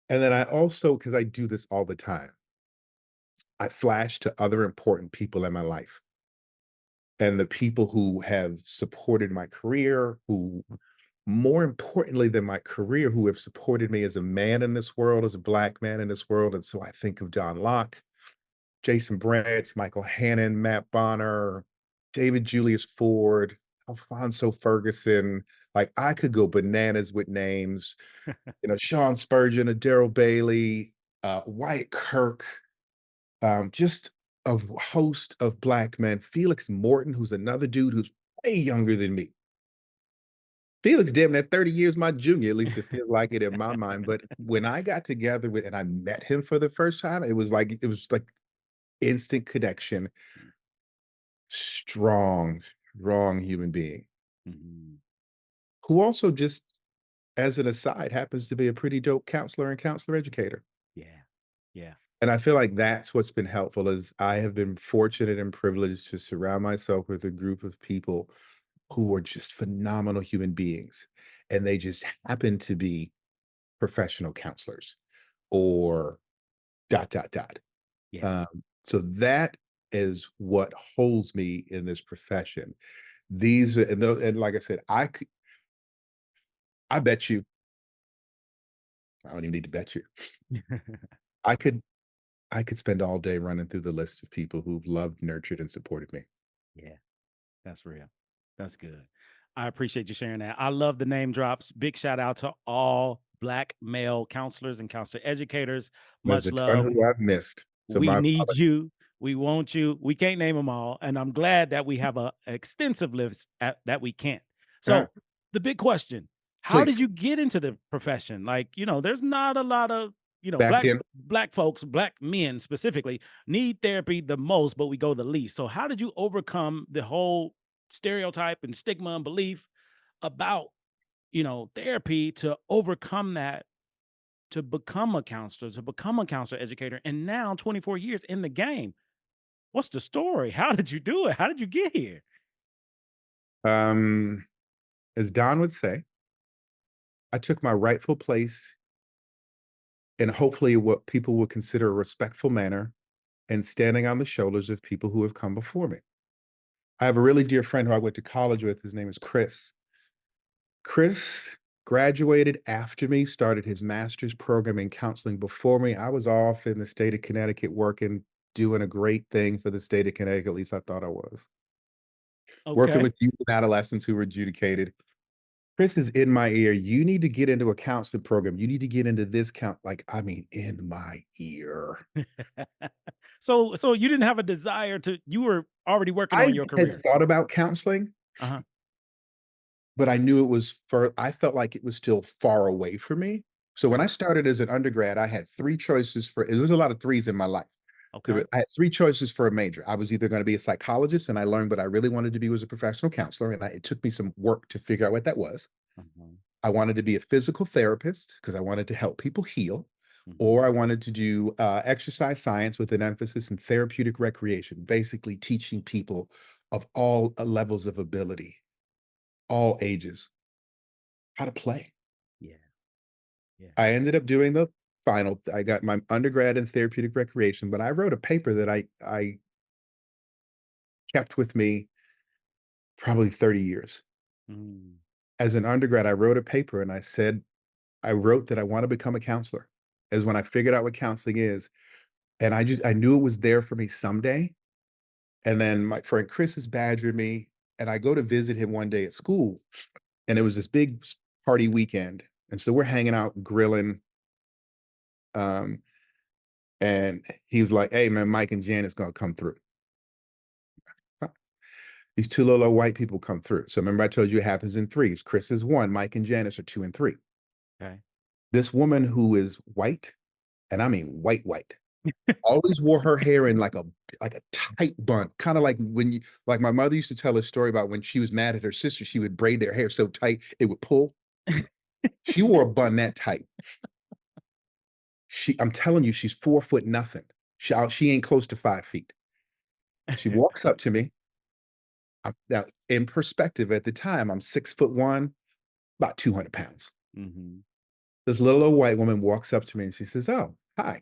Speaker 5: And then I also, because I do this all the time, I flash to other important people in my life and the people who have supported my career, who, more importantly than my career, who have supported me as a man in this world, as a black man in this world. And so I think of John Locke, Jason Branch, Michael Hannon, Matt Bonner, David Julius Ford, Alfonso Ferguson. Like I could go bananas with names, Sean Spurgeon, Daryl Bailey, Wyatt Kirk, just a host of black men. Felix Morton, who's another dude who's way younger than me. Felix damn near 30 years my junior, at least it feels like it in my mind. But when I got together with and I met him for the first time, it was like instant connection. Strong human being
Speaker 4: Mhm.
Speaker 5: who also, just as an aside, happens to be a pretty dope counselor and counselor educator.
Speaker 4: Yeah. Yeah.
Speaker 5: And I feel like that's what's been helpful is I have been fortunate and privileged to surround myself with a group of people who are just phenomenal human beings. And they just happen to be professional counselors or dot, dot, dot.
Speaker 4: Yeah.
Speaker 5: So that is what holds me in this profession. These are, and like I said, I bet you, I don't even need to bet you. I could I could spend all day running through the list of people who've loved, nurtured, and supported me.
Speaker 4: Yeah. That's real. That's good. I appreciate you sharing that. I love the name drops. Big shout out to all Black male counselors and counselor educators.
Speaker 5: There's
Speaker 4: Much
Speaker 5: a ton
Speaker 4: love.
Speaker 5: who I've missed. So
Speaker 4: We
Speaker 5: my
Speaker 4: need
Speaker 5: apologies.
Speaker 4: you. We want you. We can't name them all. And I'm glad that we have a extensive list that we can't.
Speaker 5: Ah,
Speaker 4: So the big question, how did
Speaker 5: please,
Speaker 4: you get into the profession? Like, there's not a lot of,
Speaker 5: back in.
Speaker 4: black folks, black men specifically need therapy the most, but we go the least. So how did you overcome the whole stereotype and stigma and belief about, therapy to overcome that, to become a counselor, to become a counselor educator, and now 24 years in the game? What's the story? How did you do it? How did you get here?
Speaker 5: Um, as Don would say, I took my rightful place in hopefully what people would consider a respectful manner and standing on the shoulders of people who have come before me. I have a really dear friend who I went to college with. His name is Chris. Chris graduated after me, started his master's program in counseling before me. I was off in the state of Connecticut working, doing a great thing for the state of Connecticut. At least I thought I was. Working
Speaker 4: Okay.
Speaker 5: with youth and adolescents who were adjudicated. Chris is in my ear. You need to get into a counseling program. You need to get into this like, I mean, in my ear.
Speaker 4: So you didn't have a desire to, you were already working
Speaker 5: I
Speaker 4: on your
Speaker 5: had
Speaker 4: career.
Speaker 5: thought about counseling,
Speaker 4: Uh-huh.
Speaker 5: but I knew it was I felt like it was still far away from me. So when I started as an undergrad, I had three choices there was a lot of threes in my life.
Speaker 4: Okay.
Speaker 5: I had three choices for a major. I was either going to be a psychologist, and I learned what I really wanted to be was a professional counselor, and it took me some work to figure out what that was.
Speaker 4: Mhm,
Speaker 5: I wanted to be a physical therapist because I wanted to help people heal,
Speaker 4: mhm.
Speaker 5: or I wanted to do exercise science with an emphasis in therapeutic recreation, basically teaching people of all levels of ability, all ages, how to play.
Speaker 4: Yeah. Yeah.
Speaker 5: I ended up doing the final. I got my undergrad in therapeutic recreation, but I wrote a paper that I kept with me probably 30 years.
Speaker 4: Mm.
Speaker 5: As an undergrad, I wrote a paper and I wrote that I want to become a counselor. As when I figured out what counseling is, and I knew it was there for me someday. And then my friend Chris has badgered me, and I go to visit him one day at school, and it was this big party weekend. And so we're hanging out, grilling. Um, and he was like, "Hey man, Mike and Janet's gonna come through." These two little old white people come through. So remember, I told you it happens in threes. Chris is one, Mike and Janice are two and three.
Speaker 4: Okay.
Speaker 5: This woman who is white, and I mean white, white, always wore her hair in like a tight bun, kind of like like my mother used to tell a story about when she was mad at her sister, she would braid their hair so tight it would pull. She wore a bun that tight. I'm telling you, she's 4 foot nothing. She ain't close to 5 feet. She walks up to me. Now, in perspective, at the time, I'm 6'1", about 200 pounds.
Speaker 4: Mhm.
Speaker 5: This little old white woman walks up to me and she says, "Oh, hi."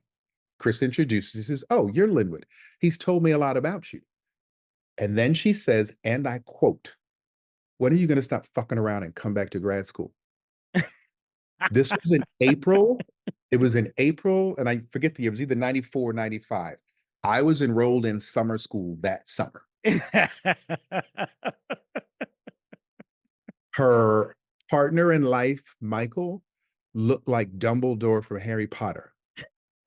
Speaker 5: Chris introduces, he says, "Oh, you're Linwood. He's told me a lot about you." And then she says, and I quote, "When are you going to stop fucking around and come back to grad school?" This was in April. It was in April, and I forget the year. It was either 94 or 95. I was enrolled in summer school that summer. Her partner in life, Michael, looked like Dumbledore from Harry Potter.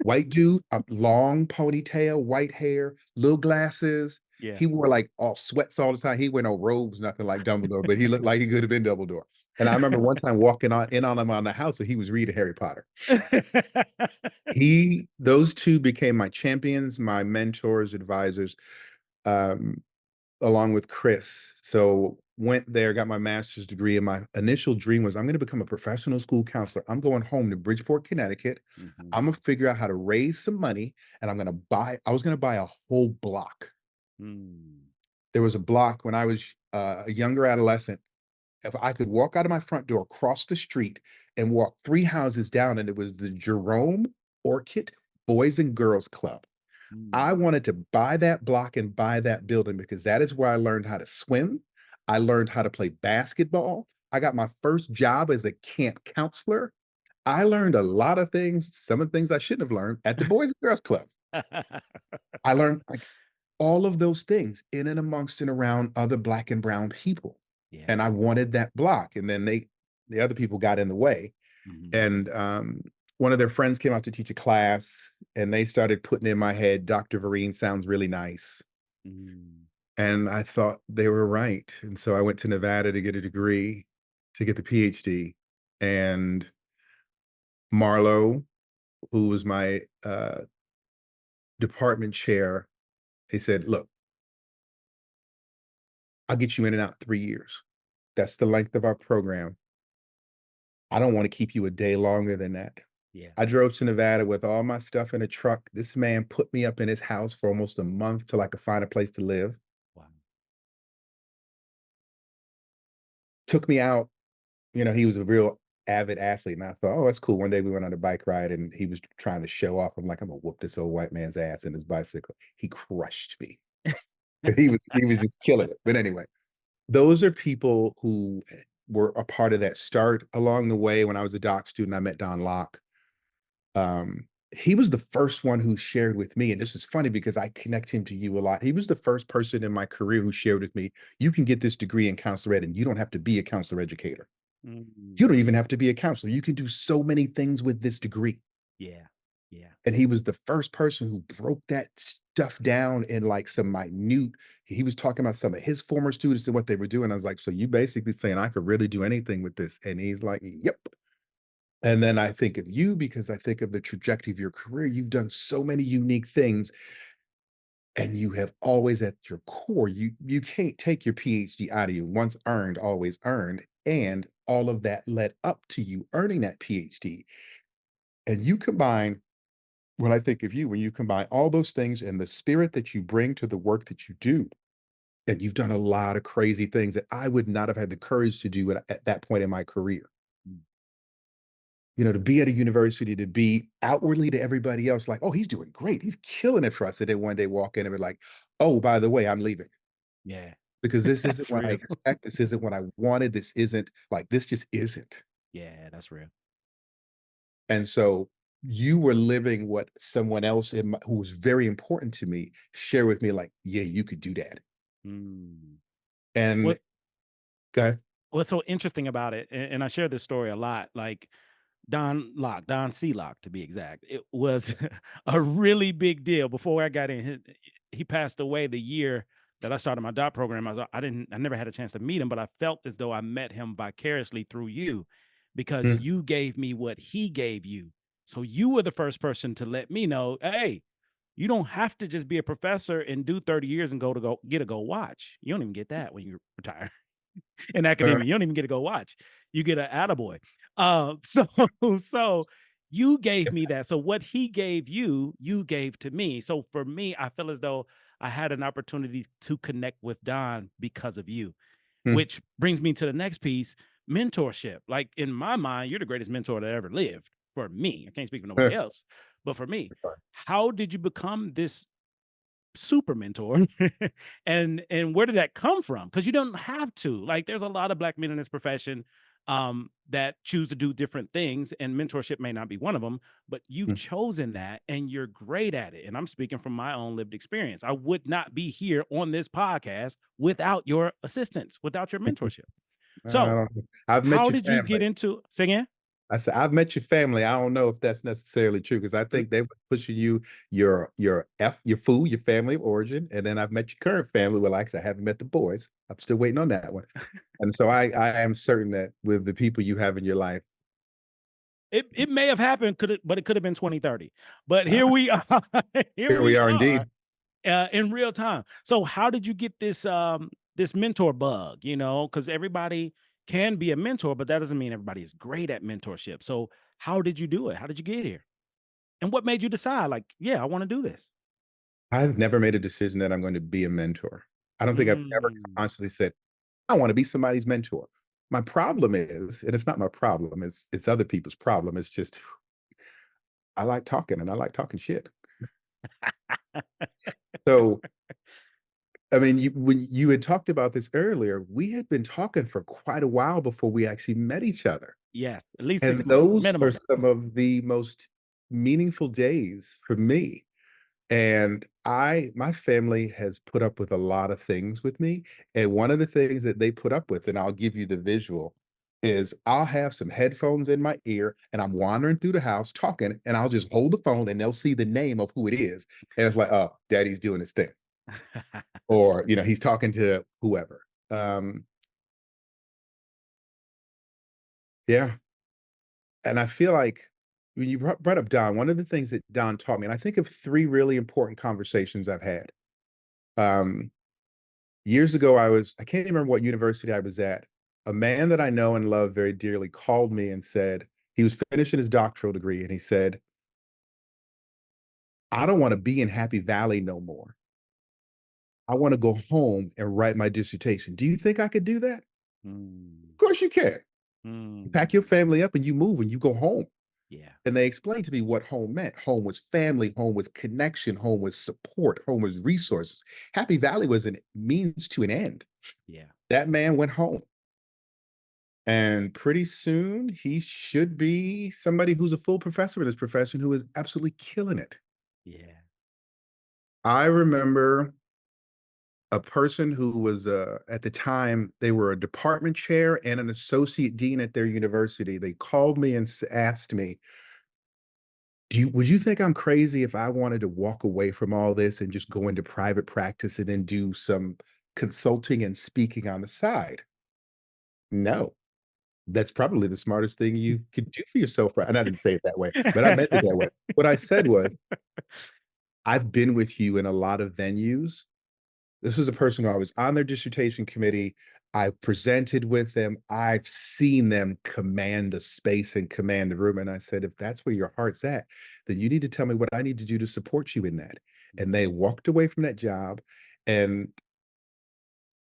Speaker 5: White dude, a long ponytail, white hair, little glasses.
Speaker 4: Yeah.
Speaker 5: He wore like all sweats all the time. He wore no robes, nothing like Dumbledore, but he looked like he could have been Dumbledore. And I remember one time walking in on him on the house, and he was reading Harry Potter. Those two became my champions, my mentors, advisors, um, along with Chris. So went there, got my master's degree, and my initial dream was I'm going to become a professional school counselor. I'm going home to Bridgeport, Connecticut.
Speaker 4: Mhm.
Speaker 5: I'm gonna figure out how to raise some money, and I was gonna buy a whole block.
Speaker 4: Mm.
Speaker 5: There was a block when I was a younger adolescent. If I could walk out of my front door, cross the street, and walk 3 houses down, and it was the Jerome Orchid Boys and Girls Club. I
Speaker 4: Mm.
Speaker 5: wanted to buy that block and buy that building because that is where I learned how to swim. I learned how to play basketball. I got my first job as a camp counselor. I learned a lot of things, some of the things I shouldn't have learned at the Boys and Girls Club. I learned like all of those things in and amongst and around other Black and brown people.
Speaker 4: Yeah.
Speaker 5: And I wanted that block. And then the other people got in the way.
Speaker 4: Mhm.
Speaker 5: And one of their friends came out to teach a class, and they started putting in my head, Dr. Vereen sounds really nice.
Speaker 4: Mm.
Speaker 5: And I thought they were right. And so I went to Nevada to get a degree, to get the PhD. And Marlo, who was my department chair, he said, look, I'll get you in and out 3 years. That's the length of our program. I don't want to keep you a day longer than that.
Speaker 4: Yeah.
Speaker 5: I drove to Nevada with all my stuff in a truck. This man put me up in his house for almost a month till I could find a place to live.
Speaker 4: Wow.
Speaker 5: Took me out. He was a real avid athlete. And I thought, oh, that's cool. One day we went on a bike ride and he was trying to show off. I'm like, I'm gonna whoop this old white man's ass in his bicycle. He crushed me. He was just killing it. But anyway, those are people who were a part of that start. Along the way, when I was a doc student, I met Don Locke. He was the first one who shared with me, and this is funny because I connect him to you a lot. He was the first person in my career who shared with me, you can get this degree in counselor ed and you don't have to be a counselor educator.
Speaker 4: Mm.
Speaker 5: You don't even have to be a counselor. You can do so many things with this degree.
Speaker 4: Yeah. Yeah.
Speaker 5: And he was the first person who broke that stuff down in like some minute. He was talking about some of his former students and what they were doing. I was like, so you basically saying I could really do anything with this? And he's like, yep. And then I think of you because I think of the trajectory of your career. You've done so many unique things, and you have always at your core, you can't take your PhD out of you. Once earned, always earned. And all of that led up to you earning that PhD. And you combine, when I think of you, when you combine all those things and the spirit that you bring to the work that you do, and you've done a lot of crazy things that I would not have had the courage to do at that point in my career.
Speaker 4: Mm.
Speaker 5: To be at a university, to be outwardly to everybody else, like, oh, he's doing great. He's killing it for us. And then one day walk in and be like, oh, by the way, I'm leaving
Speaker 4: Yeah.
Speaker 5: because this isn't
Speaker 4: That's
Speaker 5: what I
Speaker 4: real.
Speaker 5: expect. This isn't what I wanted. This isn't like, this just isn't.
Speaker 4: Yeah, that's real.
Speaker 5: And so you were living what someone else who was very important to me share with me, like, yeah, you could do that.
Speaker 4: Mm.
Speaker 5: And
Speaker 4: What
Speaker 5: go ahead.
Speaker 4: What's so interesting about it, and I share this story a lot, like Don C. Locke to be exact. It was a really big deal before I got in. He passed away the year that I started my doc program. I never had a chance to meet him, but I felt as though I met him vicariously through you because
Speaker 5: Mm.
Speaker 4: you gave me what he gave you. So you were the first person to let me know, hey, you don't have to just be a professor and do 30 years and go get a gold watch. You don't even get that when you retire in
Speaker 5: Uh,
Speaker 4: academia. You don't even get to go watch. You get an attaboy. So so you gave me that. So what he gave you, you gave to me. So for me, I feel as though I had an opportunity to connect with Don because of you,
Speaker 5: mm.
Speaker 4: which brings me to the next piece, mentorship. Like in my mind, you're the greatest mentor that ever lived for me. I can't speak for nobody else, but for me, how did you become this super mentor and where did that come from? Because you don't have to, like, there's a lot of black men in this profession that choose to do different things, and mentorship may not be one of them, but you've
Speaker 5: Mm.
Speaker 4: chosen that and you're great at it. And I'm speaking from my own lived experience. I would not be here on this podcast without your assistance, without your mentorship. So
Speaker 5: I've met
Speaker 4: how
Speaker 5: your
Speaker 4: did you get
Speaker 5: family.
Speaker 4: into singing?
Speaker 5: I said, I've met your family. I don't know if that's necessarily true because I think they were pushing you, your food, your family of origin, and then I've met your current family. Well, like I said, I haven't met the boys. I'm still waiting on that one. And so I am certain that with the people you have in your life,
Speaker 4: It may have happened, but it could have been 2030. But
Speaker 5: uh,
Speaker 4: here we are. Here
Speaker 5: here we
Speaker 4: we
Speaker 5: are
Speaker 4: are
Speaker 5: indeed.
Speaker 4: in real time. So how did you get this? this mentor bug, because everybody can be a mentor, but that doesn't mean everybody is great at mentorship. So how did you do it? How did you get here? And what made you decide, like, yeah, I want to do this?
Speaker 5: I've never made a decision that I'm going to be a mentor. I don't think I've ever
Speaker 4: Mm,
Speaker 5: consciously said, I want to be somebody's mentor. My problem is, and it's not my problem, it's other people's problem. It's just I like talking and I like talking shit. So, I mean, when you had talked about this earlier, we had been talking for quite a while before we actually met each other.
Speaker 4: yes, at least
Speaker 5: And
Speaker 4: 6 months
Speaker 5: those are
Speaker 4: minimum.
Speaker 5: some of the most meaningful days for me. And my family has put up with a lot of things with me. And one of the things that they put up with, and I'll give you the visual, is I'll have some headphones in my ear and I'm wandering through the house talking, and I'll just hold the phone and they'll see the name of who it is. And it's like, oh, daddy's doing his thing. Or, he's talking to whoever. Um, yeah. And I feel like when you brought up Don, one of the things that Don taught me, and I think of three really important conversations I've had. Um, Years ago, I can't remember what university I was at. A man that I know and love very dearly called me and said, he was finishing his doctoral degree, and he said, I don't want to be in Happy Valley no more. I want to go home and write my dissertation. Do you think I could do that?
Speaker 4: Mm,
Speaker 5: Of course you can. You
Speaker 4: mm,
Speaker 5: pack your family up and you move and you go home.
Speaker 4: yeah,
Speaker 5: And they explained to me what home meant. Home was family, home was connection, home was support, home was resources. Happy Valley was a means to an end.
Speaker 4: yeah,
Speaker 5: That man went home. And pretty soon he should be somebody who's a full professor in his profession who is absolutely killing it.
Speaker 4: yeah.
Speaker 5: I remember a person who was at the time they were a department chair and an associate dean at their university. They called me and asked me, would you think I'm crazy if I wanted to walk away from all this and just go into private practice and then do some consulting and speaking on the side? No. That's probably the smartest thing you could do for yourself, right? And I didn't say it that way, but I meant it that way. What I said was, I've been with you in a lot of venues. This is a person who I was on their dissertation committee. I presented with them. I've seen them command a space and command a room. And I said, if that's where your heart's at, then you need to tell me what I need to do to support you in that. And they walked away from that job. And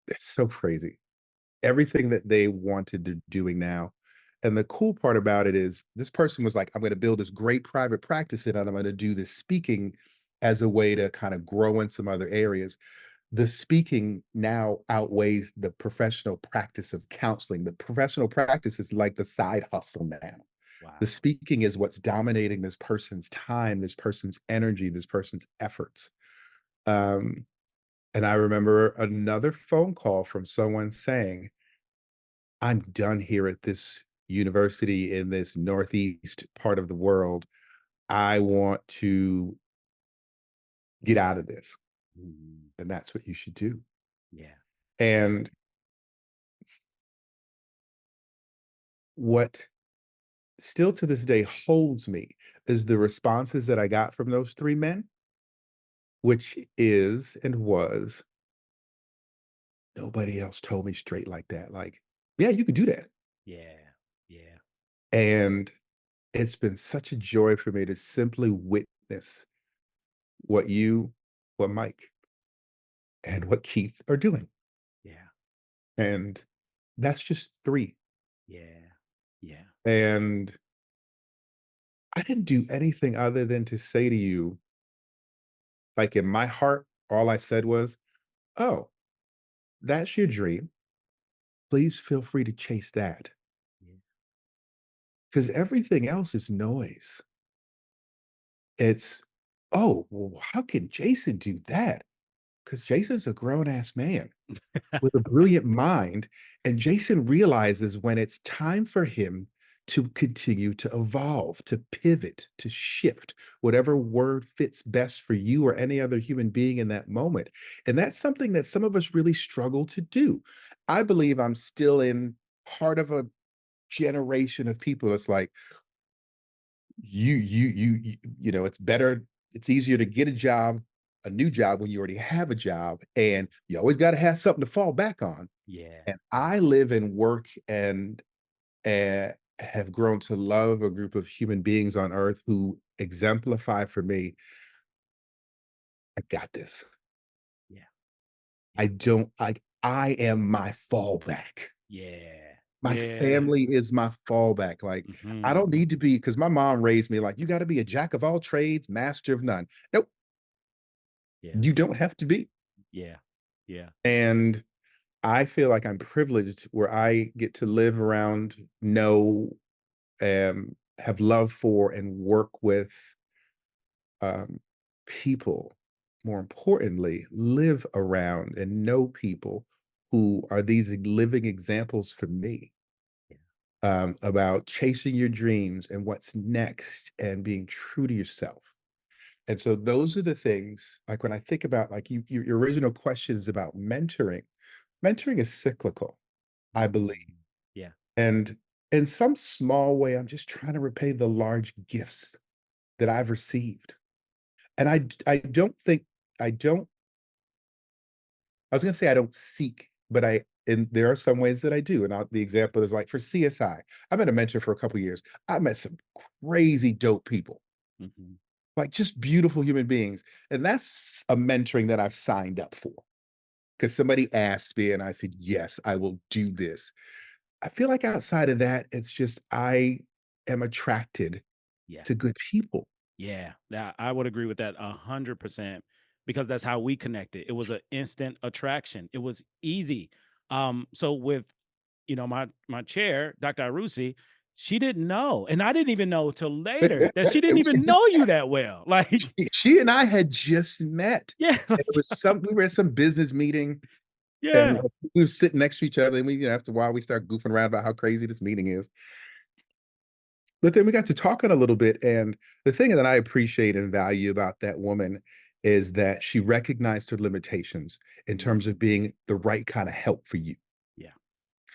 Speaker 5: it's so crazy. Everything that they wanted to doing now. And the cool part about it is this person was like, I'm going to build this great private practice and I'm going to do this speaking as a way to kind of grow in some other areas. The speaking now outweighs the professional practice of counseling. The professional practice is like the side hustle now. The
Speaker 4: Wow.
Speaker 5: speaking is what's dominating this person's time, this person's energy, this person's efforts. Um, and I remember another phone call from someone saying, I'm done here at this university in this northeast part of the world. I want to get out of this.
Speaker 4: Mhm.
Speaker 5: And that's what you should do.
Speaker 4: Yeah.
Speaker 5: And what still to this day holds me is the responses that I got from those three men, which is and was nobody else told me straight like that. Like, yeah, you could do that.
Speaker 4: Yeah. Yeah.
Speaker 5: And it's been such a joy for me to simply witness what you, what Mike, and what Keith are doing.
Speaker 4: Yeah.
Speaker 5: And that's just three.
Speaker 4: Yeah. Yeah.
Speaker 5: And I didn't do anything other than to say to you, like in my heart, all I said was, oh, that's your dream. Please feel free to chase that.
Speaker 4: Yeah.
Speaker 5: Because everything else is noise. It's, oh, well, how can Jason do that? Because Jason's a grown ass man with a brilliant mind. And Jason realizes when it's time for him to continue to evolve, to pivot, to shift, whatever word fits best for you or any other human being in that moment. And that's something that some of us really struggle to do. I believe I'm still in part of a generation of people that's like, it's better, it's easier to get a job a new job when you already have a job, and you always got to have something to fall back on.
Speaker 4: Yeah.
Speaker 5: And I live and work and have grown to love a group of human beings on earth who exemplify for me, I got this.
Speaker 4: Yeah.
Speaker 5: I don't like I am my fallback.
Speaker 4: Yeah.
Speaker 5: My
Speaker 4: Yeah.
Speaker 5: family is my fallback. Like, I
Speaker 4: Mhm.
Speaker 5: don't need to be because my mom raised me like, you got to be a jack of all trades, master of none. Nope,
Speaker 4: Yeah.
Speaker 5: you don't have to be.
Speaker 4: Yeah. Yeah.
Speaker 5: And I feel like I'm privileged where I get to live around, know, have love for, and work with um, people. More importantly, live around and know people who are these living examples for me
Speaker 4: Yeah.
Speaker 5: about chasing your dreams and what's next and being true to yourself. And so those are the things like when I think about like your original questions about mentoring, mentoring is cyclical, I believe.
Speaker 4: Mm. Yeah.
Speaker 5: And in some small way, I'm just trying to repay the large gifts that I've received. And I don't think I don't I was gonna say I don't seek, but and there are some ways that I do. And the example is like for CSI. I've been a mentor for a couple years. I met some crazy dope people,
Speaker 4: Mhm.
Speaker 5: like just beautiful human beings. And that's a mentoring that I've signed up for because somebody asked me and I said, yes, I will do this. I feel like outside of that, it's just I am attracted
Speaker 4: Yeah.
Speaker 5: to good people.
Speaker 4: Yeah. Yeah. I would agree with that 100% because that's how we connected. It was an instant attraction. It was easy. So with my chair, Dr. Arusi, she didn't know, and I didn't even know till later that she
Speaker 5: And
Speaker 4: didn't
Speaker 5: we had
Speaker 4: even
Speaker 5: just
Speaker 4: know you that well. Like,
Speaker 5: she and I had just met.
Speaker 4: yeah,
Speaker 5: And it
Speaker 4: like,
Speaker 5: was we were at some business meeting and
Speaker 4: yeah.
Speaker 5: we were sitting next to each other and we, after a while we started goofing around about how crazy this meeting is. But then we got to talking a little bit. And the thing that I appreciate and value about that woman is that she recognized her limitations in terms
Speaker 4: Mm,
Speaker 5: of being the right kind of help for you.
Speaker 4: yeah,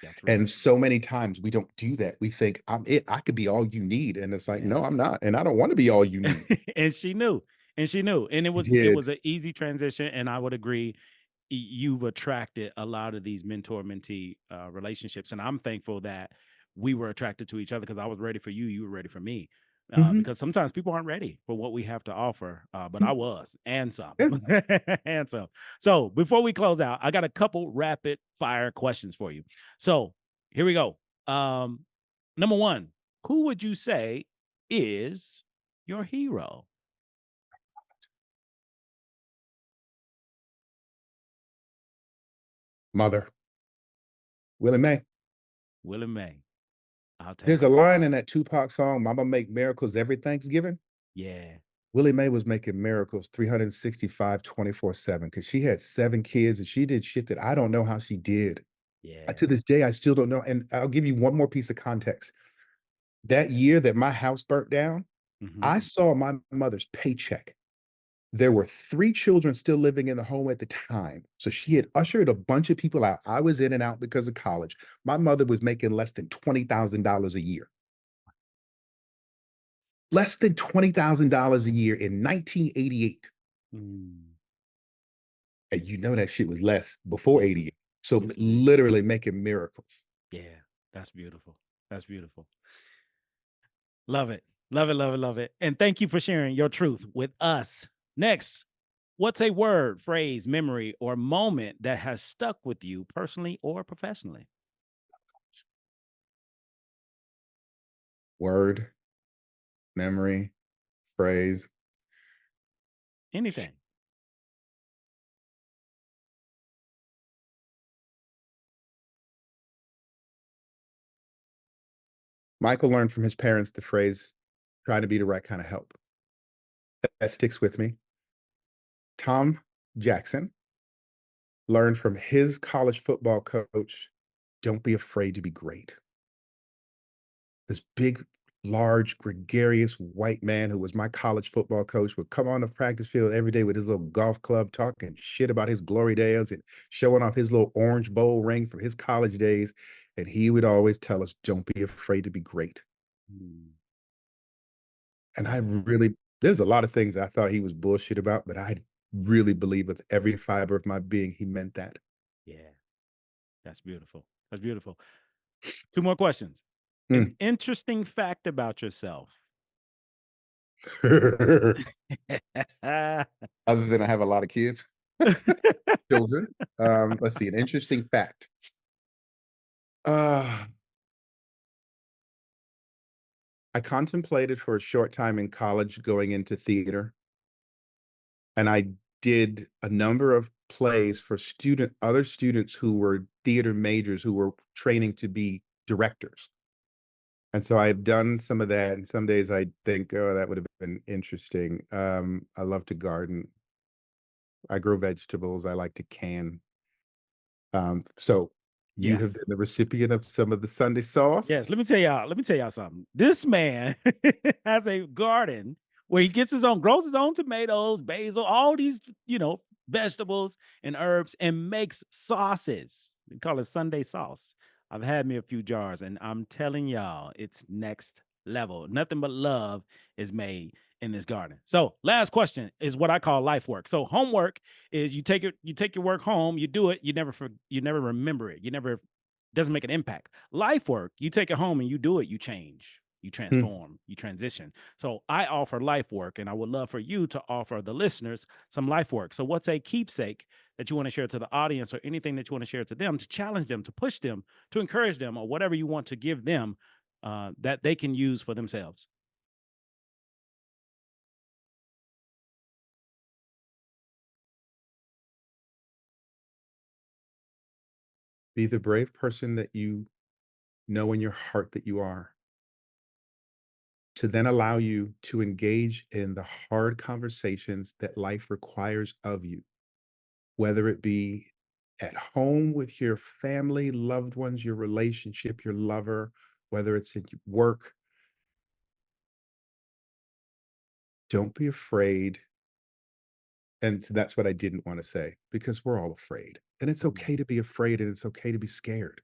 Speaker 4: that's real.
Speaker 5: And so many times we don't do that. We think I'm it. I could be all you need. And it's like,
Speaker 4: Yeah.
Speaker 5: no, I'm not. And I don't want to be all you need.
Speaker 4: And she knew, and she knew, and it
Speaker 5: I
Speaker 4: was it
Speaker 5: did.
Speaker 4: was an easy transition, and I would agree you've attracted a lot of these mentor mentee relationships, and I'm thankful that we were attracted to each other because I was ready for you, you were ready for me.
Speaker 5: Mhm.
Speaker 4: Because sometimes people aren't ready for what we have to offer, but I was, and some,
Speaker 5: Yeah.
Speaker 4: and some. So before we close out, I got a couple rapid fire questions for you. So here we go. Number one, who would you say is your hero?
Speaker 5: Mother, Willie Mae.
Speaker 4: Willie Mae. I'll take
Speaker 5: There's a
Speaker 4: it.
Speaker 5: line in that Tupac song, Mama Make Miracles Every Thanksgiving.
Speaker 4: Yeah,
Speaker 5: Willie Mae was making miracles 365, 24/7 because she had 7 kids and she did shit that I don't know how she did.
Speaker 4: yeah.
Speaker 5: To this day, I still don't know. And I'll give you one more piece of context. That year that my house burnt down,
Speaker 4: Mhm.
Speaker 5: I saw my mother's paycheck. There were 3 children still living in the home at the time. So she had ushered a bunch of people out. I was in and out because of college. My mother was making less than $20,000 a year. Less than $20,000 a year in 1988.
Speaker 4: Mm.
Speaker 5: And you know that shit was less before
Speaker 4: Yeah,
Speaker 5: 88. So literally making miracles.
Speaker 4: yeah. That's beautiful. That's beautiful. Love it. Love it, love it, love it. And thank you for sharing your truth with us. Next, what's a word, phrase, memory, or moment that has stuck with you personally or professionally?
Speaker 5: Word, memory, phrase.
Speaker 4: Anything.
Speaker 5: Michael learned from his parents the phrase, trying to be the right kind of help. That sticks with me. Tom Jackson learned from his college football coach, don't be afraid to be great. This big, large, gregarious white man who was my college football coach would come on the practice field every day with his little golf club talking shit about his glory days and showing off his little orange bowl ring from his college days. And he would always tell us, don't be afraid to be great.
Speaker 4: Mm.
Speaker 5: And I really, there's a lot of things I thought he was bullshit about, but I really believe with every fiber of my being he meant that.
Speaker 4: Yeah, that's beautiful. That's beautiful. 2 more questions.
Speaker 5: Hmm.
Speaker 4: An interesting fact about yourself.
Speaker 5: Other than I have a lot of kids, children. Let's see, an interesting fact. I contemplated for a short time in college going into theater, and I did a number of plays for other students who were theater majors who were training to be directors. And so I've done some of that, and some days I think, oh, that would have been interesting. I love to garden. I grow vegetables. I like to can. So you have
Speaker 4: Yes.
Speaker 5: been the recipient of some of the Sunday sauce.
Speaker 4: Yes, let me tell y'all something. This man has a garden where he gets grows his own tomatoes, basil, all these, vegetables and herbs, and makes sauces. We call it Sunday sauce. I've had me a few jars, and I'm telling y'all, it's next level. Nothing but love is made in this garden. So, last question is what I call life work. So, homework is you take your work home, you do it, you never remember it. Doesn't make an impact. Life work, you take it home and you do it, you change, you
Speaker 5: Hmm.
Speaker 4: transform, you transition. So I offer life work, and I would love for you to offer the listeners some life work. So what's a keepsake that you want to share to the audience, or anything that you want to share to them to challenge them, to push them, to encourage them, or whatever you want to give them that they can use for themselves?
Speaker 5: Be the brave person that you know in your heart that you are, to then allow you to engage in the hard conversations that life requires of you, whether it be at home with your family, loved ones, your relationship, your lover, whether it's at work. Don't be afraid. And so that's what I didn't want to say, because we're all afraid. And it's
Speaker 4: Mm.
Speaker 5: okay to be afraid, and it's okay to be scared.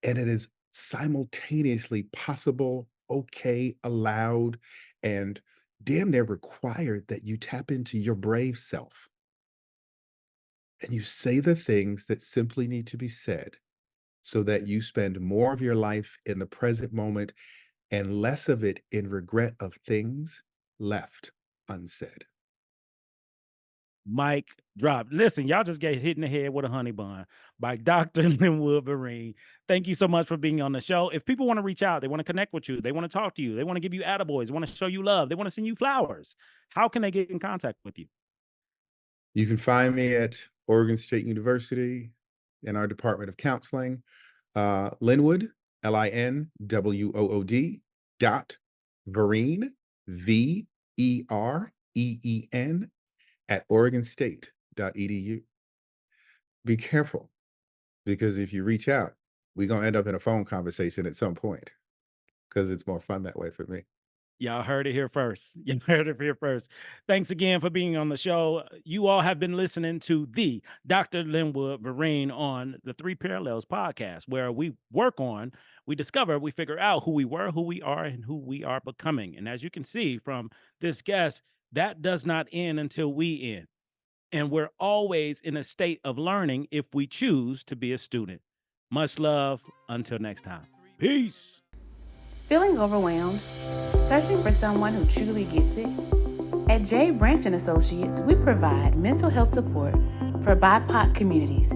Speaker 5: And it is simultaneously possible, okay, allowed, and damn near required that you tap into your brave self and you say the things that simply need to be said, so that you spend more of your life in the present moment and less of it in regret of things left unsaid.
Speaker 4: Mic drop. Listen, y'all just get hit in the head with a honey bun by Dr. Linwood Vereen. Thank you so much for being on the show. If people want to reach out, they want to connect with you, they want to talk to you, they want to give you attaboys, they want to show you love, they want to send you flowers, how can they get in contact with you?
Speaker 5: You can find me at Oregon State University in our Department of Counseling, Linwood, Linwood Vereen, Vereen at oregonstate.edu. Be careful, because if you reach out, we're going to end up in a phone conversation at some point, because it's more fun that way for me.
Speaker 4: Y'all heard it here first. You heard it here first. Thanks again for being on the show. You all have been listening to the Dr. Linwood Vereen on the Three Parallels podcast, where we discover, we figure out who we were, who we are, and who we are becoming. And as you can see from this guest, that does not end until we end. And we're always in a state of learning if we choose to be a student. Much love. Until next time. Peace.
Speaker 1: Feeling overwhelmed? Searching for someone who truly gets it? At J. Branch & Associates, we provide mental health support for BIPOC communities,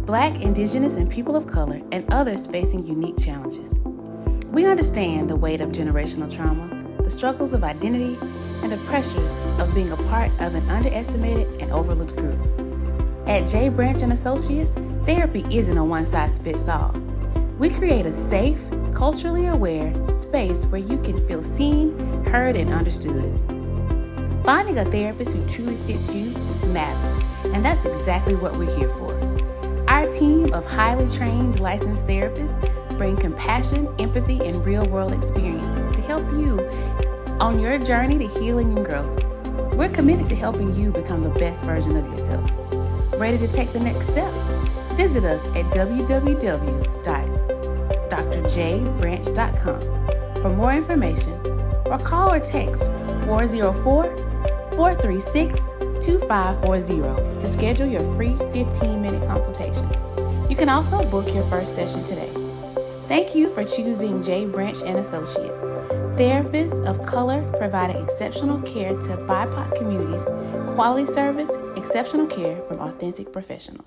Speaker 1: Black, Indigenous, and people of color, and others facing unique challenges. We understand the weight of generational trauma, the struggles of identity, and the pressures of being a part of an underestimated and overlooked group. At J. Branch & Associates, therapy isn't a one-size-fits-all. We create a safe, culturally aware space where you can feel seen, heard, and understood. Finding a therapist who truly fits you matters, and that's exactly what we're here for. Our team of highly trained licensed therapists bring compassion, empathy, and real-world experience to help you on your journey to healing and growth. We're committed to helping you become the best version of yourself. Ready to take the next step? Visit us at www.drjbranch.com for more information, or call or text 404-436-2688. 888-2540 to schedule your free 15-minute consultation. You can also book your first session today. Thank you for choosing J. Branch and Associates, therapists of color providing exceptional care to BIPOC communities, quality service, exceptional care from authentic professionals.